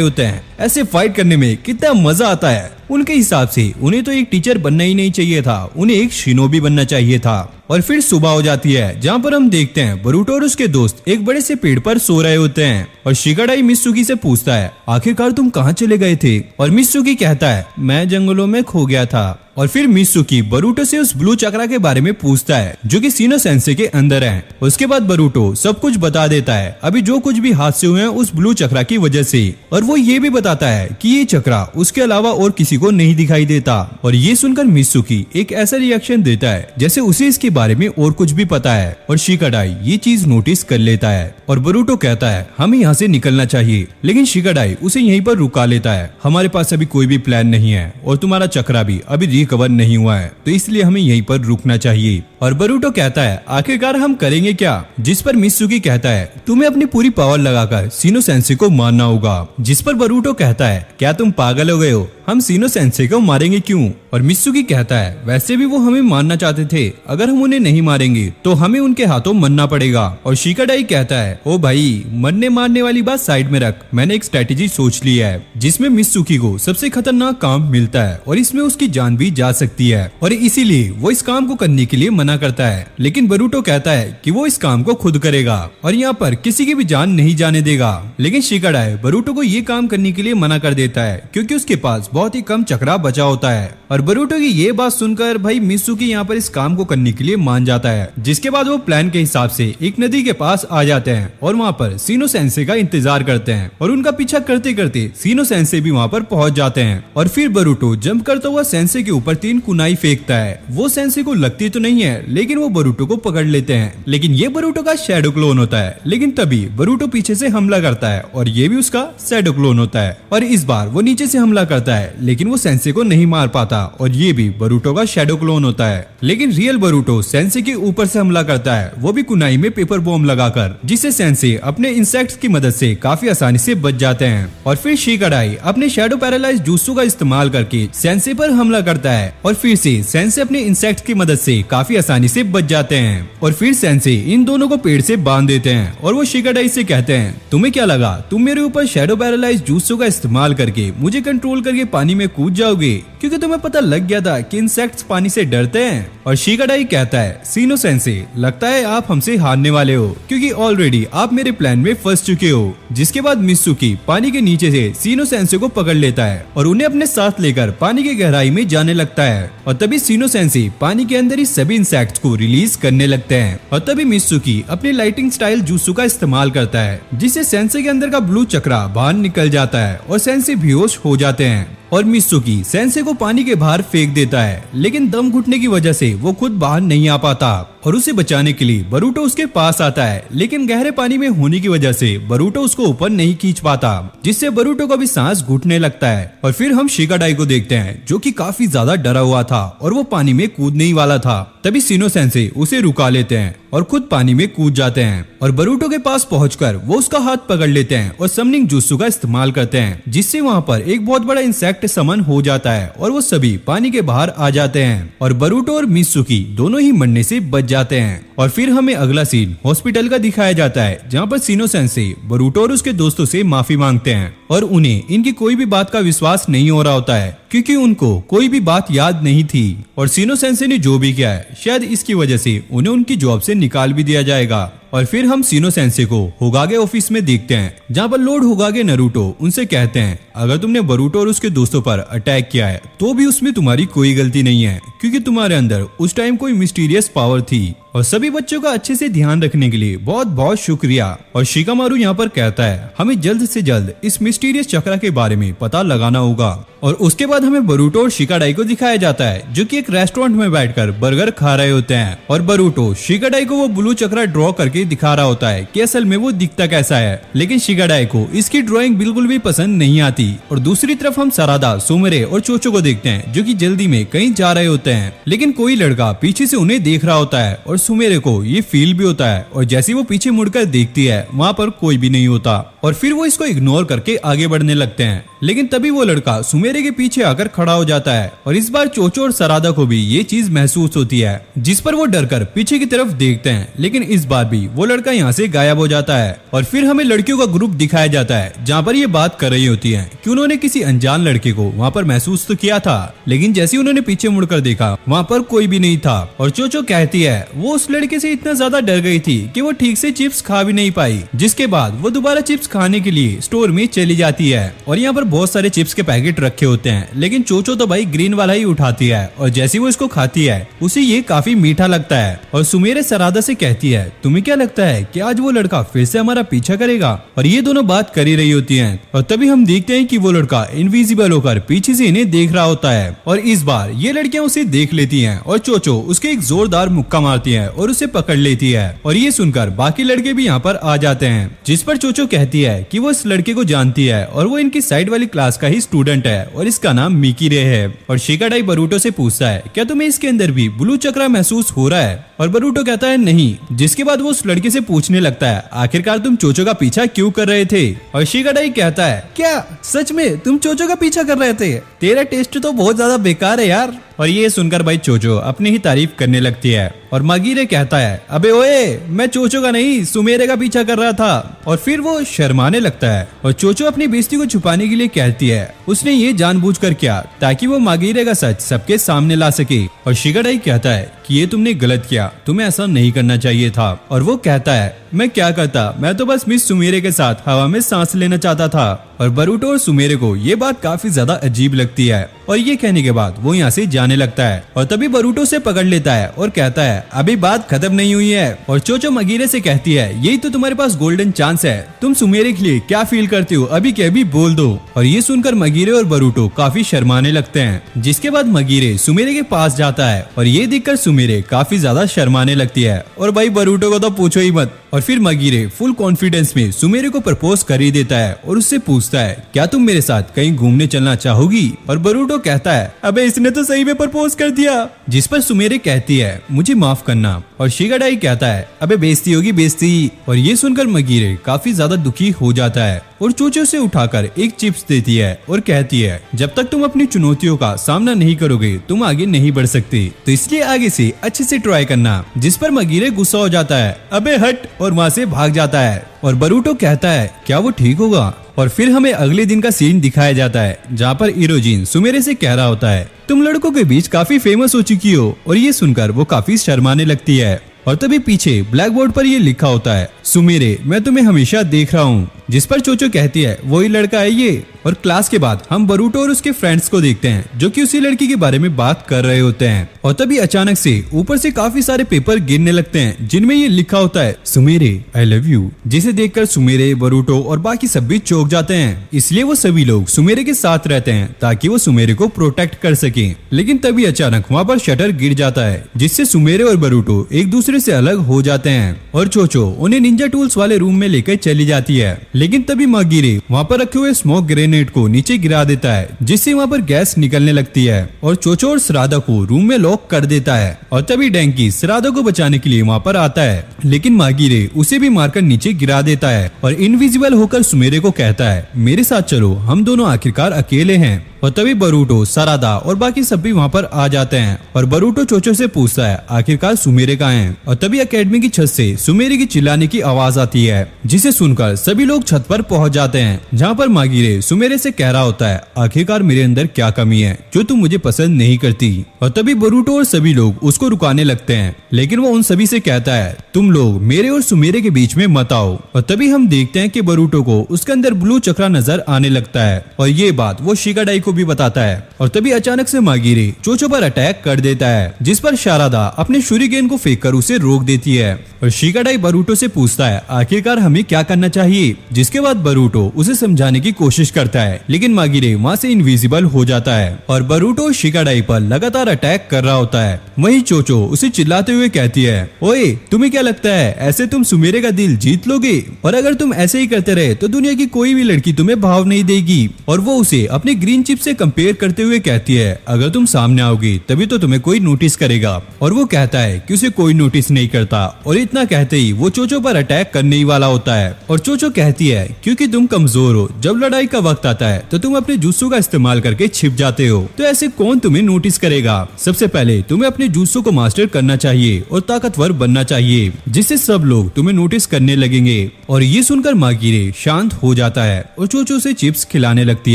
Speaker 1: होते हैं ऐसे फाइट करने में कितना मजा आता है। उनके हिसाब से उन्हें तो एक टीचर बनना ही नहीं चाहिए था, उन्हें एक शिनोबी बनना चाहिए था। और फिर सुबह हो जाती है जहाँ पर हम देखते हैं बरूटो और उसके दोस्त एक बड़े से पेड़ पर सो रहे होते हैं और शिकाडाई मित्सुकी से पूछता है आखिरकार तुम कहाँ चले गए थे। और मित्सुकी कहता है मैं जंगलों में खो गया था। और फिर मित्सुकी बरूटो से उस ब्लू चक्रा के बारे में पूछता है जो कि सीनो सेंसे के अंदर है। उसके बाद बरूटो सब कुछ बता देता है अभी जो कुछ भी हादसे हुए हैं उस ब्लू चक्रा की वजह से। और वो ये भी बताता है कि ये चक्रा उसके अलावा और किसी को नहीं दिखाई देता। और ये सुनकर मित्सुकी एक ऐसा रिएक्शन देता है जैसे उसे इसके बारे में और कुछ भी पता है। और शिकाडाई ये चीज नोटिस कर लेता है और बरूटो कहता है हमें यहाँ से निकलना चाहिए, लेकिन शिकाडाई उसे यहीं पर रुका लेता है। हमारे पास अभी कोई भी प्लान नहीं है और तुम्हारा चक्रा भी अभी रिकवर नहीं हुआ है, तो इसलिए हमें यहीं पर रुकना चाहिए। और बरूटो कहता है आखिरकार हम करेंगे क्या। जिस पर मित्सुकी कहता है तुम्हें अपनी पूरी पावर लगाकर सीनो सेंसे को मारना होगा। जिस पर बरूटो कहता है क्या तुम पागल हो गए हो, हम सीनो सेंसे को मारेंगे क्यों। और मित्सुकी कहता है वैसे भी वो हमें मारना चाहते थे, अगर हम उन्हें नहीं मारेंगे तो हमें उनके हाथों मरना पड़ेगा। और शिकाडाई कहता है ओ भाई मरने मारने वाली बात साइड में रख, मैंने एक स्ट्रेटेजी सोच ली है जिसमें मित्सुकी को सबसे खतरनाक काम मिलता है और इसमें उसकी जान भी जा सकती है और इसीलिए वो इस काम को करने के लिए मना करता है। लेकिन बरूटो कहता है कि वो इस काम को खुद करेगा और यहाँ पर किसी की भी जान नहीं जाने देगा। लेकिन शिकाडाई बरूटो को ये काम करने के लिए मना कर देता है क्योंकि उसके पास बहुत ही कम चक्रा बचा होता है। और बरूटो की ये बात सुनकर भाई मित्सुकी यहाँ पर इस काम को करने के लिए मान जाता है। जिसके बाद वो प्लान के हिसाब से एक नदी के पास आ जाते हैं और वहाँ पर सीनो सेंसे का इंतजार करते हैं और उनका पीछा करते करते सीनो सेंसे भी वहाँ पर पहुंच जाते हैं। और फिर बरूटो जंप करता हुआ सेंसे के ऊपर 3 कुनाई फेंकता है। वो सेंसे को लगती तो नहीं है, लेकिन वो बरूटो को पकड़ लेते हैं। लेकिन ये बरूटो का शैडो क्लोन होता है। लेकिन तभी बरूटो पीछे से हमला करता है और ये भी उसका शैडो क्लोन होता है। और इस बार वो नीचे से हमला करता है, लेकिन वो सेंसे को नहीं मार पाता और ये भी बरूटो का शैडो क्लोन होता है। लेकिन रियल बरूटो सेंसे के ऊपर से हमला करता है, वो भी कुनाई में पेपर बॉम्ब लगाकर, जिससे सेंसे अपने इंसेक्ट्स की मदद से काफी आसानी से बच जाते हैं। और फिर शिकाडाई अपने शैडो पैरालाइज जूत्सु का इस्तेमाल करके सेंसे पर हमला करता है और फिर से सेंसे अपने इंसेक्ट्स की मदद से काफी आसानी से बच जाते हैं। और फिर सेंसे इन दोनों को पेड़ से बांध देते हैं और वो शिकाडाई से कहते हैं तुम्हें क्या लगा तुम मेरे ऊपर शैडो पैरालाइज जूत्सु का इस्तेमाल करके मुझे कंट्रोल करके पानी में कूद जाओगे, क्योंकि तुम्हें पता लग गया था कि इंसेक्ट्स पानी से डरते हैं। और शिकाडाई कहता है सीनो सेंसे लगता है आप हमसे हारने वाले हो, क्योंकि ऑलरेडी आप मेरे प्लान में फंस चुके हो। जिसके बाद मित्सुकी पानी के नीचे से सीनो सेंसे को पकड़ लेता है और उन्हें अपने साथ लेकर पानी की गहराई में जाने लगता है। और तभी सीनो सेंसे पानी के अंदर ही सभी इंसेक्ट्स को रिलीज करने लगते हैं। और तभी मित्सुकी अपनी लाइटिंग स्टाइल जूत्सु का इस्तेमाल करता है, जिससे सेंसे के अंदर का ब्लू चक्रा बाहर निकल जाता है और सेंसे बेहोश हो जाते हैं। और मित्सुकी सेंसे को पानी के बाहर फेंक देता है, लेकिन दम घुटने की वजह से वो खुद बाहर नहीं आ पाता और उसे बचाने के लिए बरूटो उसके पास आता है, लेकिन गहरे पानी में होने की वजह से बरूटो उसको ऊपर नहीं खींच पाता, जिससे बरूटो का भी सांस घुटने लगता है। और फिर हम शिगाडाई को देखते हैं जो कि काफी ज्यादा डरा हुआ था और वो पानी में कूदने ही वाला था। तभी शिनो सेंसे उसे रुका लेते हैं और खुद पानी में कूद जाते हैं और बरूटो के पास पहुंचकर वो उसका हाथ पकड़ लेते हैं और समनिंग जुत्सु का इस्तेमाल करते हैं, जिससे वहाँ पर एक बहुत बड़ा इंसेक्ट समन हो जाता है और वो सभी पानी के बाहर आ जाते हैं और बरूटो और मित्सुकी दोनों ही मरने से बच जाते हैं। और फिर हमें अगला सीन हॉस्पिटल का दिखाया जाता है, जहाँ पर शिनो सेंसे बरूटो और उसके दोस्तों से माफी मांगते हैं और उन्हें इनकी कोई भी बात का विश्वास नहीं हो रहा होता है, क्योंकि उनको कोई भी बात याद नहीं थी और शिनो सेंसे ने जो भी किया है शायद इसकी वजह से उन्हें उनकी जॉब से निकाल भी दिया जाएगा। और फिर हम शिनो सेंसे को होगागे ऑफिस में देखते हैं, जहाँ पर लॉर्ड होगागे नारुतो उनसे कहते हैं अगर तुमने बरूटो और उसके दोस्तों पर अटैक किया है तो भी उसमें तुम्हारी कोई गलती नहीं है, क्योंकि तुम्हारे अंदर उस टाइम कोई मिस्टीरियस पावर थी। और सभी बच्चों का अच्छे से ध्यान रखने के लिए बहुत बहुत शुक्रिया। और शिकामारू यहाँ पर कहता है हमें जल्द से जल्द इस मिस्टीरियस चक्र के बारे में पता लगाना होगा। और उसके बाद हमें बरूटो और शिकाडाई को दिखाया जाता है जो कि एक रेस्टोरेंट में बैठकर बर्गर खा रहे होते हैं और बरूटो शिकाडाई को वो ब्लू चक्र ड्रॉ करके दिखा रहा होता है कि असल में वो दिखता कैसा है, लेकिन शिकाडाई को इसकी ड्राइंग बिल्कुल भी पसंद नहीं आती। और दूसरी तरफ हम सरादा, सुमेरे और चोचो को देखते हैं जो कि जल्दी में कहीं जा रहे होते हैं, लेकिन कोई लड़का पीछे से उन्हें देख रहा होता है और सुमेरे को ये फील भी होता है और जैसे वो पीछे मुड़कर देखती है वहाँ पर कोई भी नहीं होता और फिर वो इसको इग्नोर करके आगे बढ़ने लगते हैं। लेकिन तभी वो लड़का सुमेरे के पीछे आकर खड़ा हो जाता है और इस बार चोचो और सरादा को भी ये चीज महसूस होती है, जिस पर वो डरकर पीछे की तरफ देखते हैं, लेकिन इस बार भी वो लड़का यहाँ से गायब हो जाता है। और फिर हमें लड़कियों का ग्रुप दिखाया जाता है जहाँ पर ये बात कर रही होती है कि उन्होंने किसी अनजान लड़के को वहाँ पर महसूस तो किया था, लेकिन जैसे उन्होंने पीछे मुड़कर देखा वहाँ पर कोई भी नहीं था। और चोचो कहती है वो उस लड़के से इतना ज्यादा डर गई थी कि वो ठीक से चिप्स खा भी नहीं पाई, जिसके बाद वो दोबारा चिप्स खाने के लिए स्टोर में चली जाती है और यहाँ पर बहुत सारे चिप्स के पैकेट रखे होते हैं, लेकिन चोचो तो भाई ग्रीन वाला ही उठाती है और जैसे वो इसको खाती है उसे ये काफी मीठा लगता है। और सुमेरे सरादा से कहती है तुम्हें क्या लगता है कि आज वो लड़का फिर से हमारा पीछा करेगा? और ये दोनों बात कर ही रही होती हैं और तभी हम देखते हैं कि वो लड़का इनविजिबल होकर पीछे से इन्हें देख रहा होता है और इस बार ये लड़कियां उसे देख लेती हैं और चोचो उसके एक जोरदार मुक्का मारती है और उसे पकड़ लेती है। और ये सुनकर बाकी लड़के भी यहाँ पर आ जाते हैं, जिस पर चोचो कहती है कि वो इस लड़के को जानती है और वो इनकी साइड वाली क्लास का ही स्टूडेंट है और इसका नाम मिकी रे है। और शिकाडाई बरूटो से पूछता है क्या तुम्हें इसके अंदर भी ब्लू चक्र महसूस हो रहा है? और बरूटो कहता है नहीं, जिसके बाद वो उस लड़के से पूछने लगता है आखिरकार तुम चोचो का पीछा क्यों कर रहे थे? और शिकाडाई कहता है क्या सच में तुम चोचो का पीछा कर रहे थे? तेरा टेस्ट तो बहुत ज्यादा बेकार है यार। और ये सुनकर भाई चोचो अपनी ही तारीफ करने लगती है और मागीरे कहता है अबे ओए मैं चोचो का नहीं सुमेरे का पीछा कर रहा था। और फिर वो शर्माने लगता है और चोचो अपनी बेइज्जती को छुपाने के लिए कहती है उसने ये जानबूझकर किया ताकि वो मागीरे का सच सबके सामने ला सके। और शिकाडाई कहता है कि ये तुमने गलत किया, तुम्हें ऐसा नहीं करना चाहिए था। और वो कहता है मैं क्या करता, मैं तो बस मिस सुमेरे के साथ हवा में सांस लेना चाहता था। और बरूटो और सुमेरे को ये बात काफी ज्यादा अजीब लगती है और ये कहने के बाद वो यहाँ से जाने लगता है और तभी बरूटो से पकड़ लेता है और कहता है अभी बात खत्म नहीं हुई है। और चोचो मगीरे से कहती है यही तो तुम्हारे पास गोल्डन चांस है, तुम सुमेरे के लिए क्या फील करते हो अभी के अभी बोल दो। और ये सुनकर मगीरे और बरूटो काफी शर्माने लगते हैं, जिसके बाद मगीरे सुमेरे के पास जाता है और ये देखकर सुमेरे काफी ज्यादा शर्माने लगती है और भाई बरूटो को तो पूछो ही मत। और फिर मगीरे फुल कॉन्फिडेंस में सुमेरे को प्रपोज कर ही देता है और उससे पूछता है क्या तुम मेरे साथ कहीं घूमने चलना चाहोगी? और बरूटो कहता है अबे इसने तो सही में प्रपोज कर दिया, जिस पर सुमेरे कहती है मुझे माफ करना। और शिकाडाई कहता है अबे बेइज्जती होगी बेइज्जती। और ये सुनकर मगीरे काफी ज्यादा दुखी हो जाता है और चोचो से उठाकर एक चिप्स देती है और कहती है जब तक तुम अपनी चुनौतियों का सामना नहीं करोगे तुम आगे नहीं बढ़ सकते, तो इसलिए आगे से अच्छे से ट्राई करना। जिस पर मगीरे गुस्सा हो जाता है अबे हट और वहाँ से भाग जाता है। और बरूटो कहता है क्या वो ठीक होगा? और फिर हमें अगले दिन का सीन दिखाया जाता है जहाँ पर इरोजिन सुमेरे से कह रहा होता है तुम लड़कों के बीच काफी फेमस हो चुकी हो। और ये सुनकर वो काफी शर्माने लगती है और तभी पीछे ब्लैक बोर्ड पर ये लिखा होता है सुमेरे मैं तुम्हें हमेशा देख रहा हूँ। जिस पर चोचो कहती है वही लड़का है ये। और क्लास के बाद हम बरूटो और उसके फ्रेंड्स को देखते हैं जो कि उसी लड़की के बारे में बात कर रहे होते हैं। और तभी अचानक से ऊपर से काफी सारे पेपर गिरने लगते हैं जिनमें ये लिखा होता है सुमेरे आई लव यू, जिसे देखकर सुमेरे, बरूटो और बाकी सब भी चौंक जाते हैं। इसलिए वो सभी लोग सुमेरे के साथ रहते हैं ताकि वो सुमेरे को प्रोटेक्ट कर सके। लेकिन तभी अचानक वहाँ पर शटर गिर जाता है जिससे सुमेरे और बरूटो एक दूसरे से अलग हो जाते हैं और चोचो उन्हें निंजा टूल्स वाले रूम में लेकर चली जाती है। लेकिन तभी मागिरे वहाँ पर रखे हुए स्मोक ग्रेनेड को नीचे गिरा देता है जिससे वहाँ पर गैस निकलने लगती है और चोचो और श्रादा को रूम में लॉक कर देता है। और तभी डैंकी श्रादा को बचाने के लिए वहाँ पर आता है लेकिन मागिरे उसे भी मारकर नीचे गिरा देता है और इनविजिबल होकर सुमेरे को कहता है मेरे साथ चलो, हम दोनों आखिरकार अकेले हैं। और तभी बरूटो, सरादा और बाकी सब भी वहाँ पर आ जाते हैं और बरूटो चोचो से पूछता है आखिरकार सुमेरे कहाँ हैं। और तभी एकेडमी की छत से सुमेरे की चिल्लाने की आवाज आती है जिसे सुनकर सभी लोग छत पर पहुंच जाते हैं जहाँ पर मागिरे सुमेरे से कह रहा होता है आखिरकार मेरे अंदर क्या कमी है जो तुम मुझे पसंद नहीं करती। और तभी बरूटो और सभी लोग उसको रुकाने लगते हैं लेकिन वो उन सभी से कहता है तुम लोग मेरे और सुमेरे के बीच में मत आओ। और तभी हम देखते हैं कि बरूटो को उसके अंदर ब्लू चक्रा नजर आने लगता है और ये बात वो शिगाडाई को भी बताता है। और तभी अचानक से मागिरे चोचो पर अटैक कर देता है जिस पर शारादा अपने शूरिगेन को फेंक कर उसे रोक देती है। और शिगाडाई बरूटो से पूछता है आखिरकार हमें क्या करना चाहिए, जिसके बाद बरूटो उसे समझाने की कोशिश करता है लेकिन मागिरे वहाँ से इनविजिबल हो जाता है और बरूटो शिगाडाई पर लगातार अटैक कर रहा होता है। वहीं चोचो उसे चिल्लाते हुए कहती है ओए तुम्हें क्या लगता है ऐसे तुम सुमेरे का दिल जीत लोगे, और अगर तुम ऐसे ही करते रहे तो दुनिया की कोई भी लड़की तुम्हें भाव नहीं देगी। और वो उसे अपने ग्रीन चिप से कंपेयर करते हुए कहती है अगर तुम सामने आओगी तभी तो तुम्हें कोई नोटिस करेगा। और वो कहता है कि उसे कोई नोटिस नहीं करता और इतना कहते ही वो चोचो पर अटैक करने ही वाला होता है। और चोचो कहती है क्योंकि तुम कमजोर हो, जब लड़ाई का वक्त आता है तो तुम अपने जुत्सु का इस्तेमाल करके छिप जाते हो, तो ऐसे कौन तुम्हें नोटिस करेगा। सबसे पहले तुम्हें अपने जुत्सु को मास्टर करना चाहिए और ताकतवर बनना चाहिए जिससे सब लोग तुम्हें नोटिस करने लगेंगे। और ये सुनकर मागिरे शांत हो जाता है और चोचो से चिप्स खिलाने लगती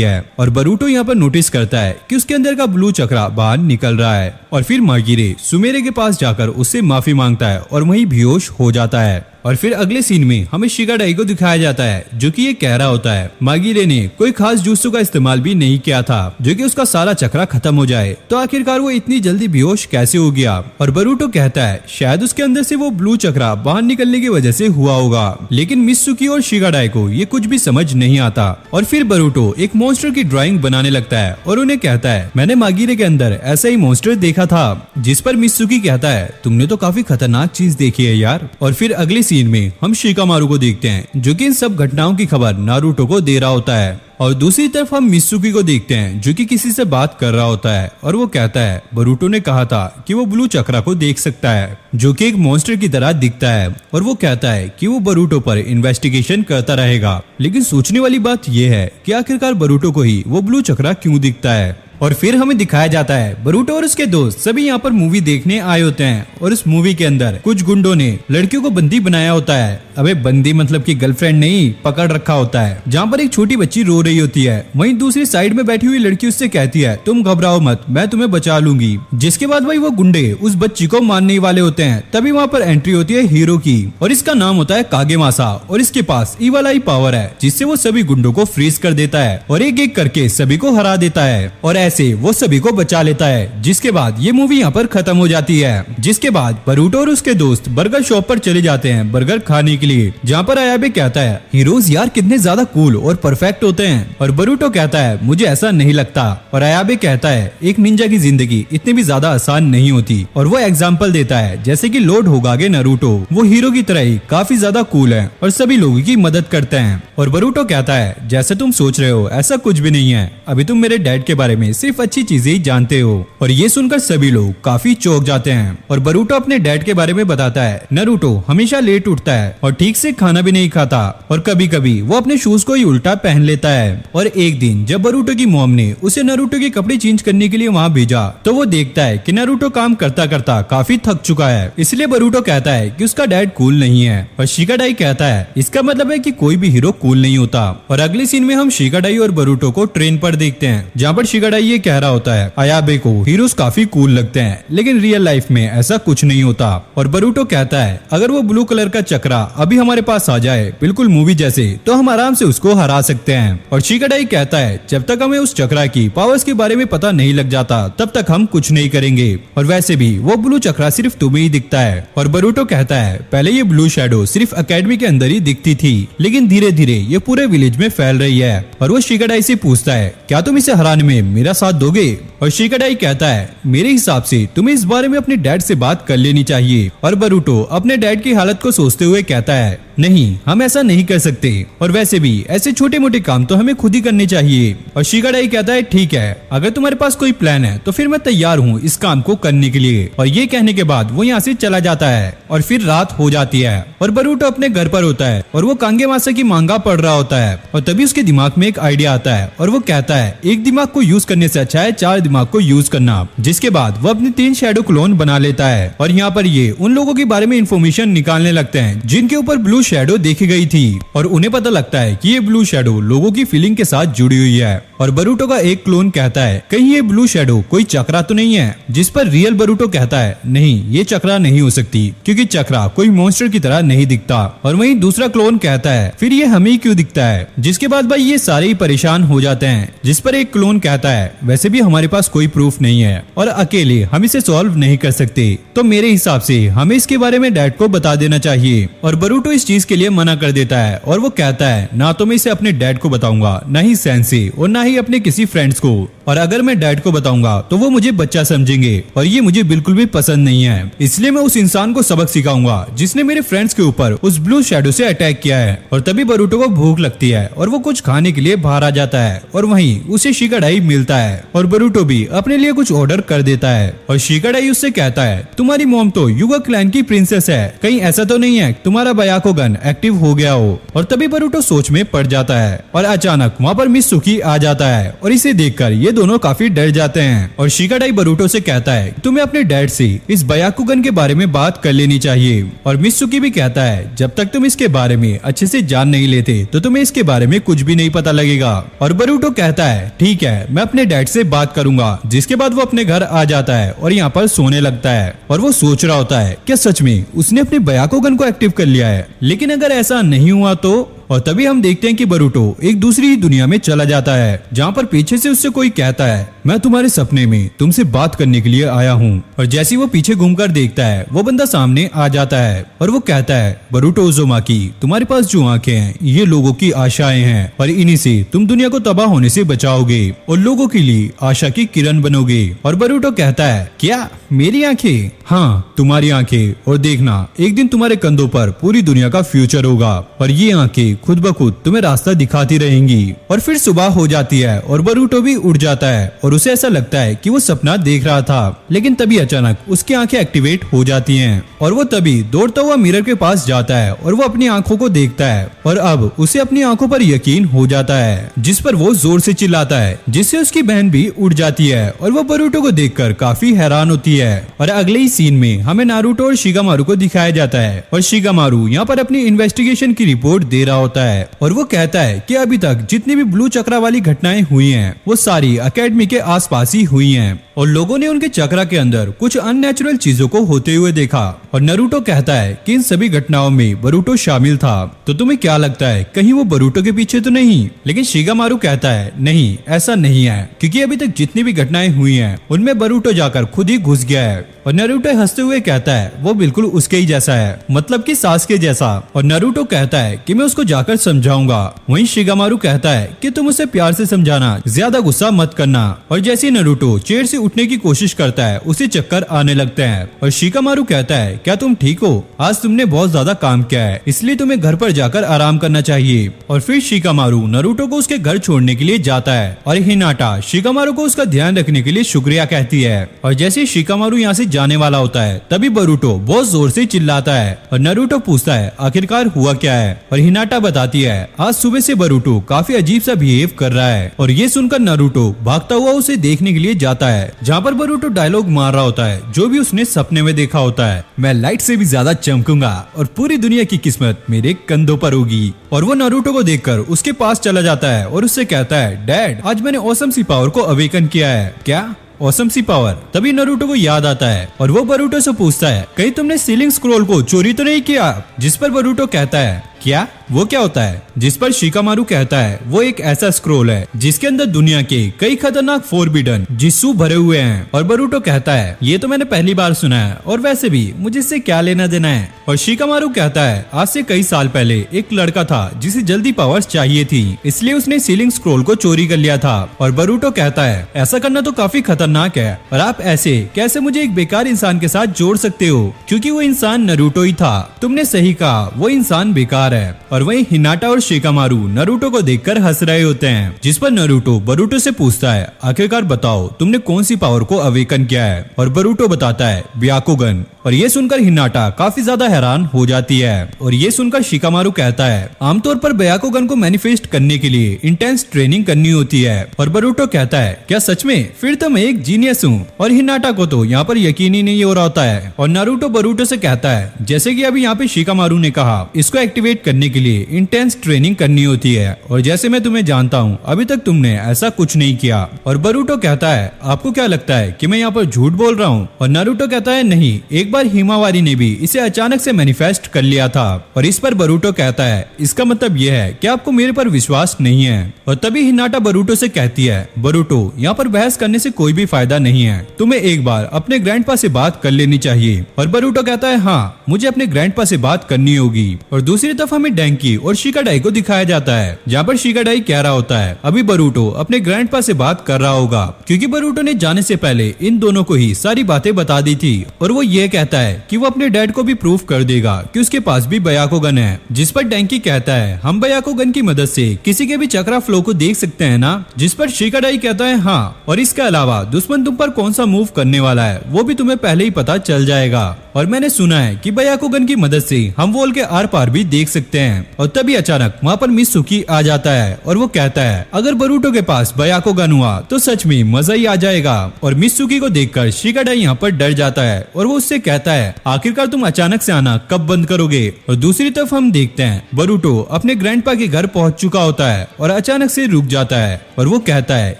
Speaker 1: है। और बरूटो यहाँ पर नोटिस करता है कि उसके अंदर का ब्लू चक्रा बाहर निकल रहा है और फिर मागिरे सुमेरे के पास जाकर उससे माफी मांगता है और वहीं बेहोश हो जाता है। और फिर अगले सीन में हमें शिगाडाई को दिखाया जाता है जो कि ये कह रहा होता है मागिरे ने कोई खास जुत्सु का इस्तेमाल भी नहीं किया था जो कि उसका सारा चक्रा खत्म हो जाए, तो आखिरकार वो इतनी जल्दी बेहोश कैसे हो गया। और बरूटो कहता है शायद उसके अंदर से वो ब्लू चक्रा बाहर निकलने की वजह से हुआ होगा, लेकिन मित्सुकी और शिगाडाई को ये कुछ भी समझ नहीं आता। और फिर बरूटो एक मॉन्स्टर की ड्राइंग बनाने लगता है और उन्हें कहता है मैंने मागिरे के अंदर ऐसा ही मॉन्स्टर देखा था, जिस पर मित्सुकी कहता है तुमने तो काफी खतरनाक चीज देखी है यार। और फिर अगले सीन में हम शिकामारू को देखते हैं जो कि इन सब घटनाओं की खबर नारुतो को दे रहा होता है। और दूसरी तरफ हम मित्सुकी को देखते हैं जो कि किसी से बात कर रहा होता है और वो कहता है बरूटो ने कहा था कि वो ब्लू चक्रा को देख सकता है जो कि एक मॉन्स्टर की तरह दिखता है, और वो कहता है कि वो बरूटो पर इन्वेस्टिगेशन करता रहेगा। लेकिन सोचने वाली बात यह है कि आखिरकार बरूटो को ही वो ब्लू चक्रा क्यों दिखता है। और फिर हमें दिखाया जाता है बरूटो और उसके दोस्त सभी यहाँ पर मूवी देखने आए होते हैं और इस मूवी के अंदर कुछ गुंडों ने लड़कियों को बंदी बनाया होता है। अबे बंदी मतलब कि गर्लफ्रेंड नहीं, पकड़ रखा होता है, जहाँ पर एक छोटी बच्ची रो रही होती है। वहीं दूसरी साइड में बैठी हुई लड़की उससे कहती है तुम घबराओ मत, मैं तुम्हें बचा लूंगी। जिसके बाद भाई वो गुंडे उस बच्ची को मारने वाले होते हैं। तभी वहाँ पर एंट्री होती है हीरो की और इसका नाम होता है कागेमासा और इसके पास ईवल आई पावर है जिससे वो सभी गुंडों को फ्रीज कर देता है और एक एक करके सभी को हरा देता है और ऐसे वो सभी को बचा लेता है। जिसके बाद ये मूवी यहाँ पर खत्म हो जाती है। जिसके बाद बरूटो और उसके दोस्त बर्गर शॉप पर चले जाते हैं बर्गर खाने के लिए, जहाँ पर अयाबे कहता है हीरोज यार कितने ज्यादा कूल और परफेक्ट होते हैं, और बरूटो कहता है मुझे ऐसा नहीं लगता, और अयाबे कहता है एक निंजा की जिंदगी इतनी भी ज्यादा आसान नहीं होती। और वो एग्जाम्पल देता है जैसे कि लॉर्ड होगागे नारुतो, वो हीरो की तरह ही काफी ज्यादा कूल है और सभी लोगों की मदद करते हैं। और बरूटो कहता है जैसे तुम सोच रहे हो ऐसा कुछ भी नहीं है, अभी तुम मेरे डैड के बारे में सिर्फ अच्छी चीजें ही जानते हो। और ये सुनकर सभी लोग काफी चौंक जाते हैं और बरूटो अपने डैड के बारे में बताता है नारुतो हमेशा लेट उठता है और ठीक से खाना भी नहीं खाता और कभी कभी वो अपने शूज को ही उल्टा पहन लेता है। और एक दिन जब बरूटो की मॉम ने उसे नारुतो के कपड़े चेंज करने के लिए वहाँ भेजा तो वो देखता है कि नारुतो काम करता करता काफी थक चुका है, इसलिए बरूटो कहता है कि उसका डैड कूल नहीं है। और शिगाडाई कहता है इसका मतलब है कि कोई भी हीरो कूल नहीं होता। और अगले सीन में हम शिगाडाई और बरूटो को ट्रेन पर देखते हैं, जहाँ पर शिगाडाई ये कह रहा होता है अयाबे को हीरोज काफी कूल लगते हैं, लेकिन रियल लाइफ में ऐसा कुछ नहीं होता। और बरूटो कहता है अगर वो ब्लू कलर का चक्रा अभी हमारे पास आ जाए बिल्कुल मूवी जैसे, तो हम आराम से उसको हरा सकते हैं। और शिकाडाई कहता है जब तक हमें उस चक्रा की पावर्स के बारे में पता नहीं लग जाता तब तक हम कुछ नहीं करेंगे, और वैसे भी वो ब्लू चक्रा सिर्फ तुम्हें ही दिखता है। और बरूटो कहता है पहले ये ब्लू शैडो सिर्फ एकेडमी के अंदर ही दिखती थी, लेकिन धीरे धीरे ये पूरे विलेज में फैल रही है। और वो शिकाडाई से पूछता है क्या तुम इसे हराने में मेरा साथ दोगे? और शिकाडाई कहता है मेरे हिसाब से तुम्हें इस बारे में अपने डैड से बात कर लेनी चाहिए। और बरूटो अपने डैड की हालत को सोचते हुए कहता है नहीं, हम ऐसा नहीं कर सकते, और वैसे भी ऐसे छोटे मोटे काम तो हमें खुद ही करने चाहिए। और शिकाडाई कहता है ठीक है, अगर तुम्हारे पास कोई प्लान है तो फिर मैं तैयार हूँ इस काम को करने के लिए। और ये कहने के बाद वो यहाँ से चला जाता है और फिर रात हो जाती है और बरूटो अपने घर पर होता है और वो कांगेमासा की मांगा पढ़ रहा होता है। और तभी उसके दिमाग में एक आइडिया आता है और वो कहता है एक दिमाग को यूज करने से अच्छा है 4 दिमाग को यूज करना। जिसके बाद वो अपने 3 शैडो क्लोन बना लेता है और यहाँ पर ये उन लोगों के बारे में इंफॉर्मेशन निकालने लगते हैं जिनके ऊपर ब्लू शैडो देखी गई थी, और उन्हें पता लगता है कि ये ब्लू शैडो लोगों की फीलिंग के साथ जुड़ी हुई है। और बरूटो का एक क्लोन कहता है कहीं ये ब्लू शैडो कोई चक्रा तो नहीं है? जिस पर रियल बरूटो कहता है नहीं, ये चक्रा नहीं हो सकती क्योंकि चक्रा कोई मॉन्स्टर की तरह नहीं दिखता। और वहीं दूसरा क्लोन कहता है फिर ये हमें क्यों दिखता है? जिसके बाद भाई ये सारे ही परेशान हो जाते हैं। जिस पर एक क्लोन कहता है वैसे भी हमारे पास कोई प्रूफ नहीं है और अकेले हम इसे सॉल्व नहीं कर सकते, तो मेरे हिसाब से हमें इसके बारे में डैड को बता देना चाहिए। और बरूटो इस चीज के लिए मना कर देता है और वो कहता है ना तो मैं इसे अपने डैड को बताऊंगा, ना ही सेंसे और ना ही अपने किसी फ्रेंड्स को, और अगर मैं डैड को बताऊंगा तो वो मुझे बच्चा समझेंगे और ये मुझे बिल्कुल भी पसंद नहीं है। इसलिए मैं उस इंसान को सबक सिखाऊंगा जिसने मेरे फ्रेंड्स के ऊपर उस ब्लू शैडो से अटैक किया है। और तभी बरूटो को भूख लगती है और वो कुछ खाने के लिए बाहर आ जाता है और वहीं उसे शिकाडाई मिलता है और बरूटो भी अपने लिए कुछ ऑर्डर कर देता है। और शिकाडाई उससे कहता है तुम्हारी मॉम तो युगा क्लैन की प्रिंसेस है, कहीं ऐसा तो नहीं है तुम्हारा बयाको गन एक्टिव हो गया हो? और तभी बरूटो सोच में पड़ जाता है और अचानक वहाँ पर मिस सुकी आ जाता है और इसे देखकर ये दोनों काफी डर जाते हैं। और शिकाडाई बरूटो से कहता है तुम्हें अपने डैड से इस बयाकुगन के बारे में बात कर लेनी चाहिए। और मित्सुकी भी कहता है जब तक तुम इसके बारे में अच्छे से जान नहीं लेते तो तुम्हें इसके बारे में कुछ भी नहीं पता लगेगा। और बरूटो कहता है ठीक है, मैं अपने डैड से बात करूंगा। जिसके बाद वो अपने घर आ जाता है और यहाँ पर सोने लगता है और वो सोच रहा होता है क्या सच में उसने अपने बयाकुगन को एक्टिव कर लिया है? लेकिन अगर ऐसा नहीं हुआ तो? और तभी हम देखते हैं कि बरूटो एक दूसरी ही दुनिया में चला जाता है जहाँ पर पीछे से उससे कोई कहता है मैं तुम्हारे सपने में तुमसे बात करने के लिए आया हूँ। और जैसे वो पीछे घूमकर देखता है वो बंदा सामने आ जाता है और वो कहता है बरूटो उज़ुमाकी, तुम्हारे पास जो आंखें हैं ये लोगों की आशाएं हैं और इन्हीं से तुम दुनिया को तबाह होने से बचाओगे और लोगों के लिए आशा की किरण बनोगे। और बरूटो कहता है क्या मेरी आंखें? हाँ, तुम्हारी आंखें, और देखना एक दिन तुम्हारे कंधों पर पूरी दुनिया का फ्यूचर होगा और ये आंखें खुद ब खुद तुम्हें रास्ता दिखाती रहेंगी। और फिर सुबह हो जाती है और बरूटो भी उड़ जाता है और उसे ऐसा लगता है कि वो सपना देख रहा था, लेकिन तभी अचानक उसकी आंखें एक्टिवेट हो जाती हैं और वो तभी दौड़ता हुआ मिरर के पास जाता है और वो अपनी आंखों को देखता है और अब उसे अपनी आंखों पर यकीन हो जाता है, जिस पर वो जोर से चिल्लाता है जिससे उसकी बहन भी उड़ जाती है और वो बरूटो को देखकर काफी हैरान होती है। और अगले ही सीन में हमें नारुतो और शिगामारू को दिखाया जाता है और शिगामारू यहाँ पर अपनी इन्वेस्टिगेशन की रिपोर्ट दे रहा होता है और वो कहता है कि अभी तक जितनी भी ब्लू चक्रा वाली घटनाएं हुई हैं वो सारी एकेडमी के आसपास ही हुई हैं और लोगों ने उनके चक्रा के अंदर कुछ अननेचुरल चीजों को होते हुए देखा। और नारुतो कहता है कि इन सभी घटनाओं में बरूटो शामिल था, तो तुम्हें क्या लगता है कहीं वो बरूटो के पीछे तो नहीं? लेकिन शिगामारू कहता है नहीं, ऐसा नहीं है, क्योंकि अभी तक जितनी भी घटनाएं हुई हैं उनमें बरूटो जाकर खुद ही घुस गया है। और नारुतो हंसते हुए कहता है वो बिल्कुल उसके ही जैसा है, मतलब कि सास के जैसा। और नारुतो कहता है कि मैं उसको जाकर समझाऊंगा। वहीं शिगामारू कहता है कि तुम उसे प्यार से समझाना, ज्यादा गुस्सा मत करना। और जैसे ही नारुतो चेयर से उठने की कोशिश करता है उसे चक्कर आने लगते हैं और शिगामारू कहता है क्या तुम ठीक हो? आज तुमने बहुत ज्यादा काम किया है, इसलिए तुम्हें घर पर जाकर आराम करना चाहिए। और फिर शिगामारू नारुतो को उसके घर छोड़ने के लिए जाता है और हिनाटा शिगामारू को उसका ध्यान रखने के लिए शुक्रिया कहती है। और जैसे शिगामारू यहाँ से जाने वाला होता है तभी बरूटो बहुत जोर से चिल्लाता है और नारुतो पूछता है आखिरकार हुआ क्या है? और हिनाटा बताती है आज सुबह से बरूटो काफी अजीब सा बिहेव कर रहा है। और ये सुनकर नारुतो भागता हुआ उसे देखने के लिए जाता है, है जहाँ पर बरूटो डायलॉग मार रहा होता है जो भी उसने सपने में देखा होता है, मैं लाइट से भी ज्यादा चमकूंगा और पूरी दुनिया की किस्मत मेरे कंधों पर होगी। और वो नारुतो को देखकर उसके पास चला जाता है और उससे कहता है, डैड आज मैंने ऑसम सी पावर को अवेकन किया है। क्या ऑसम सी पावर? तभी नारुतो को याद आता है और वो बरूटो से पूछता है, कहीं तुमने सीलिंग स्क्रॉल को चोरी तो नहीं किया? जिस पर बरूटो कहता है, क्या वो क्या होता है? जिस पर शिकामारू कहता है, वो एक ऐसा स्क्रोल है जिसके अंदर दुनिया के कई खतरनाक फोरबिडन जिस्सू भरे हुए हैं। और बरूटो कहता है, ये तो मैंने पहली बार सुना है और वैसे भी मुझे इससे क्या लेना देना है। और शिकामारू कहता है, आज से कई साल पहले एक लड़का था जिसे जल्दी पावर्स चाहिए थी, इसलिए उसने सीलिंग स्क्रॉल को चोरी कर लिया था। और बरूटो कहता है, ऐसा करना तो काफी खतरनाक है और आप ऐसे कैसे मुझे एक बेकार इंसान के साथ जोड़ सकते हो, क्योंकि वो इंसान नारुतो ही था। तुमने सही कहा, वो इंसान बेकार है। और वहीं हिनाटा और शिकामारू नारुतो को देखकर हंस रहे होते हैं, जिस पर नारुतो बरूटो से पूछता है, आखिरकार बताओ तुमने कौन सी पावर को अवेकन किया है? और बरूटो बताता है, ब्याकुगन। और ये सुनकर हिनाटा काफी ज्यादा हैरान हो जाती है। और ये सुनकर शिकामारू कहता है, आमतौर पर ब्याकुगन को मैनिफेस्ट करने के लिए इंटेंस ट्रेनिंग करनी होती है। और बरूटो कहता है, क्या सच में? फिर तो मैं एक जीनियस हूँ। और हिनाटा को तो यहाँ पर यकीन ही नहीं हो रहा होता है। और नारुतो बरूटो से कहता है, जैसे कि अभी यहाँ पे शिकामारू ने कहा, इसको एक्टिवेट करने के लिए इंटेंस ट्रेनिंग करनी होती है और जैसे मैं तुम्हें जानता हूँ अभी तक तुमने ऐसा कुछ नहीं किया। और बरूटो कहता है, आपको क्या लगता है कि मैं यहाँ पर झूठ बोल रहा हूँ? और नारुतो कहता है, नहीं, एक बार हिमावारी ने भी इसे अचानक से मैनिफेस्ट कर लिया था। और इस पर बरूटो कहता है, इसका मतलब यह है कि आपको मेरे पर विश्वास नहीं है। और तभी हिनाटा बरूटो से कहती है, बरूटो यहाँ पर बहस करने से कोई भी फायदा नहीं है, तुम्हें एक बार अपने ग्रैंडपा से बात कर लेनी चाहिए। और बरूटो कहता है, हाँ मुझे अपने ग्रैंडपा से बात करनी होगी। और दूसरी तरफ हमें डेंकी और शिकाडाई को दिखाया जाता है जहाँ पर शिकाडाई कह रहा होता है, अभी बरूटो अपने ग्रैंडपा से बात कर रहा होगा, क्योंकि बरूटो ने जाने से पहले इन दोनों को ही सारी बातें बता दी थी। और वो ये कहता है कि वो अपने डैड को भी प्रूफ कर देगा कि उसके पास भी बयाकुगन है। जिस पर डेंकी कहता है, हम बयाकुगन की मदद से किसी के भी चक्रा फ्लो को देख सकते हैं ना? जिस पर शिकाडाई कहता है, हाँ, और इसके अलावा दुश्मन तुम पर कौन सा मूव करने वाला है वो भी तुम्हें पहले ही पता चल जाएगा। और मैंने सुना है कि बयाकुगन की मदद से हम वॉल के आर पार भी देख सकते हैं। और तभी अचानक वहाँ पर मित्सुकी आ जाता है और वो कहता है, अगर बरूटो के पास बयाकुगन हुआ तो सच में मजा ही आ जाएगा। और मित्सुकी को देखकर शिकाडाई यहाँ पर डर जाता है और वो उससे कहता है, आखिरकार तुम अचानक से आना कब बंद करोगे? और दूसरी तरफ हम देखते हैं बरूटो अपने ग्रैंडपा के घर पहुंच चुका होता है और अचानक से रुक जाता है और वो कहता है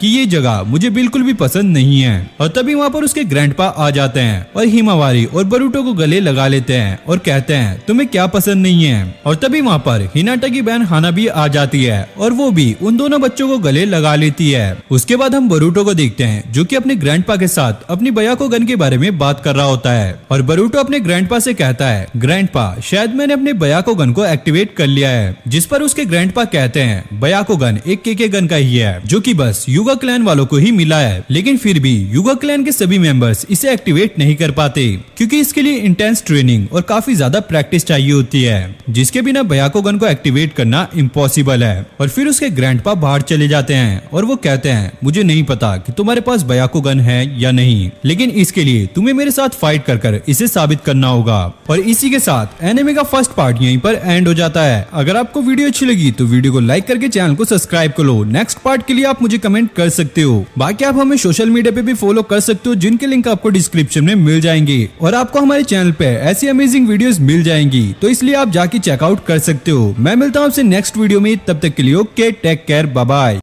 Speaker 1: कि ये जगह मुझे बिल्कुल भी पसंद नहीं है। और तभी वहाँ पर उसके ग्रैंडपा आ जाते हैं और हिमावारी और बरूटो को गले लगा लेते हैं और कहते हैं, तुम्हें क्या पसंद नहीं है? और तभी वहाँ पर हिनाटा की बहन हाना भी आ जाती है और वो भी उन दोनों बच्चों को गले लगा लेती है। उसके बाद हम बरूटो को देखते हैं जो कि अपने ग्रैंडपा के साथ अपनी बयाकुगन के बारे में बात कर रहा होता है। और बरूटो अपने ग्रैंडपा से कहता है, ग्रैंडपा शायद मैंने अपने बयाकुगन को एक्टिवेट कर लिया है। जिस पर उसके ग्रैंडपा कहते हैं, बयाकुगन एक केके गन का ही है जो कि बस युगा क्लैन वालों को ही मिला है, लेकिन फिर भी युगा क्लैन के सभी मेंबर्स इसे एक्टिवेट नहीं कर पाते क्योंकि इसके लिए इंटेंस ट्रेनिंग और काफी ज्यादा प्रैक्टिस चाहिए होती है, जिसके बिना बयाकुगन को एक्टिवेट करना इम्पॉसिबल है। और फिर उसके ग्रैंडपा बाहर चले जाते हैं और वो कहते हैं, मुझे नहीं पता कि तुम्हारे पास बयाकुगन है या नहीं, लेकिन इसके लिए तुम्हें मेरे साथ फाइट कर इसे साबित करना होगा। और इसी के साथ एनिमे का फर्स्ट पार्ट यहीं पर एंड हो जाता है। अगर आपको वीडियो अच्छी लगी तो वीडियो को लाइक करके चैनल को सब्सक्राइब कर लो। नेक्स्ट पार्ट के लिए आप मुझे कमेंट कर सकते हो। बाकी आप हमें सोशल मीडिया पे भी फॉलो कर सकते हो, जिनके लिंक आपको डिस्क्रिप्शन में मिल जाएंगे। और आपको हमारे चैनल पे ऐसी अमेजिंग वीडियोस मिल जाएंगी, तो इसलिए आप जाके चेकआउट कर सकते हो। मैं मिलता हूँ आपसे नेक्स्ट वीडियो में, तब तक के लिए okay, take care, bye bye.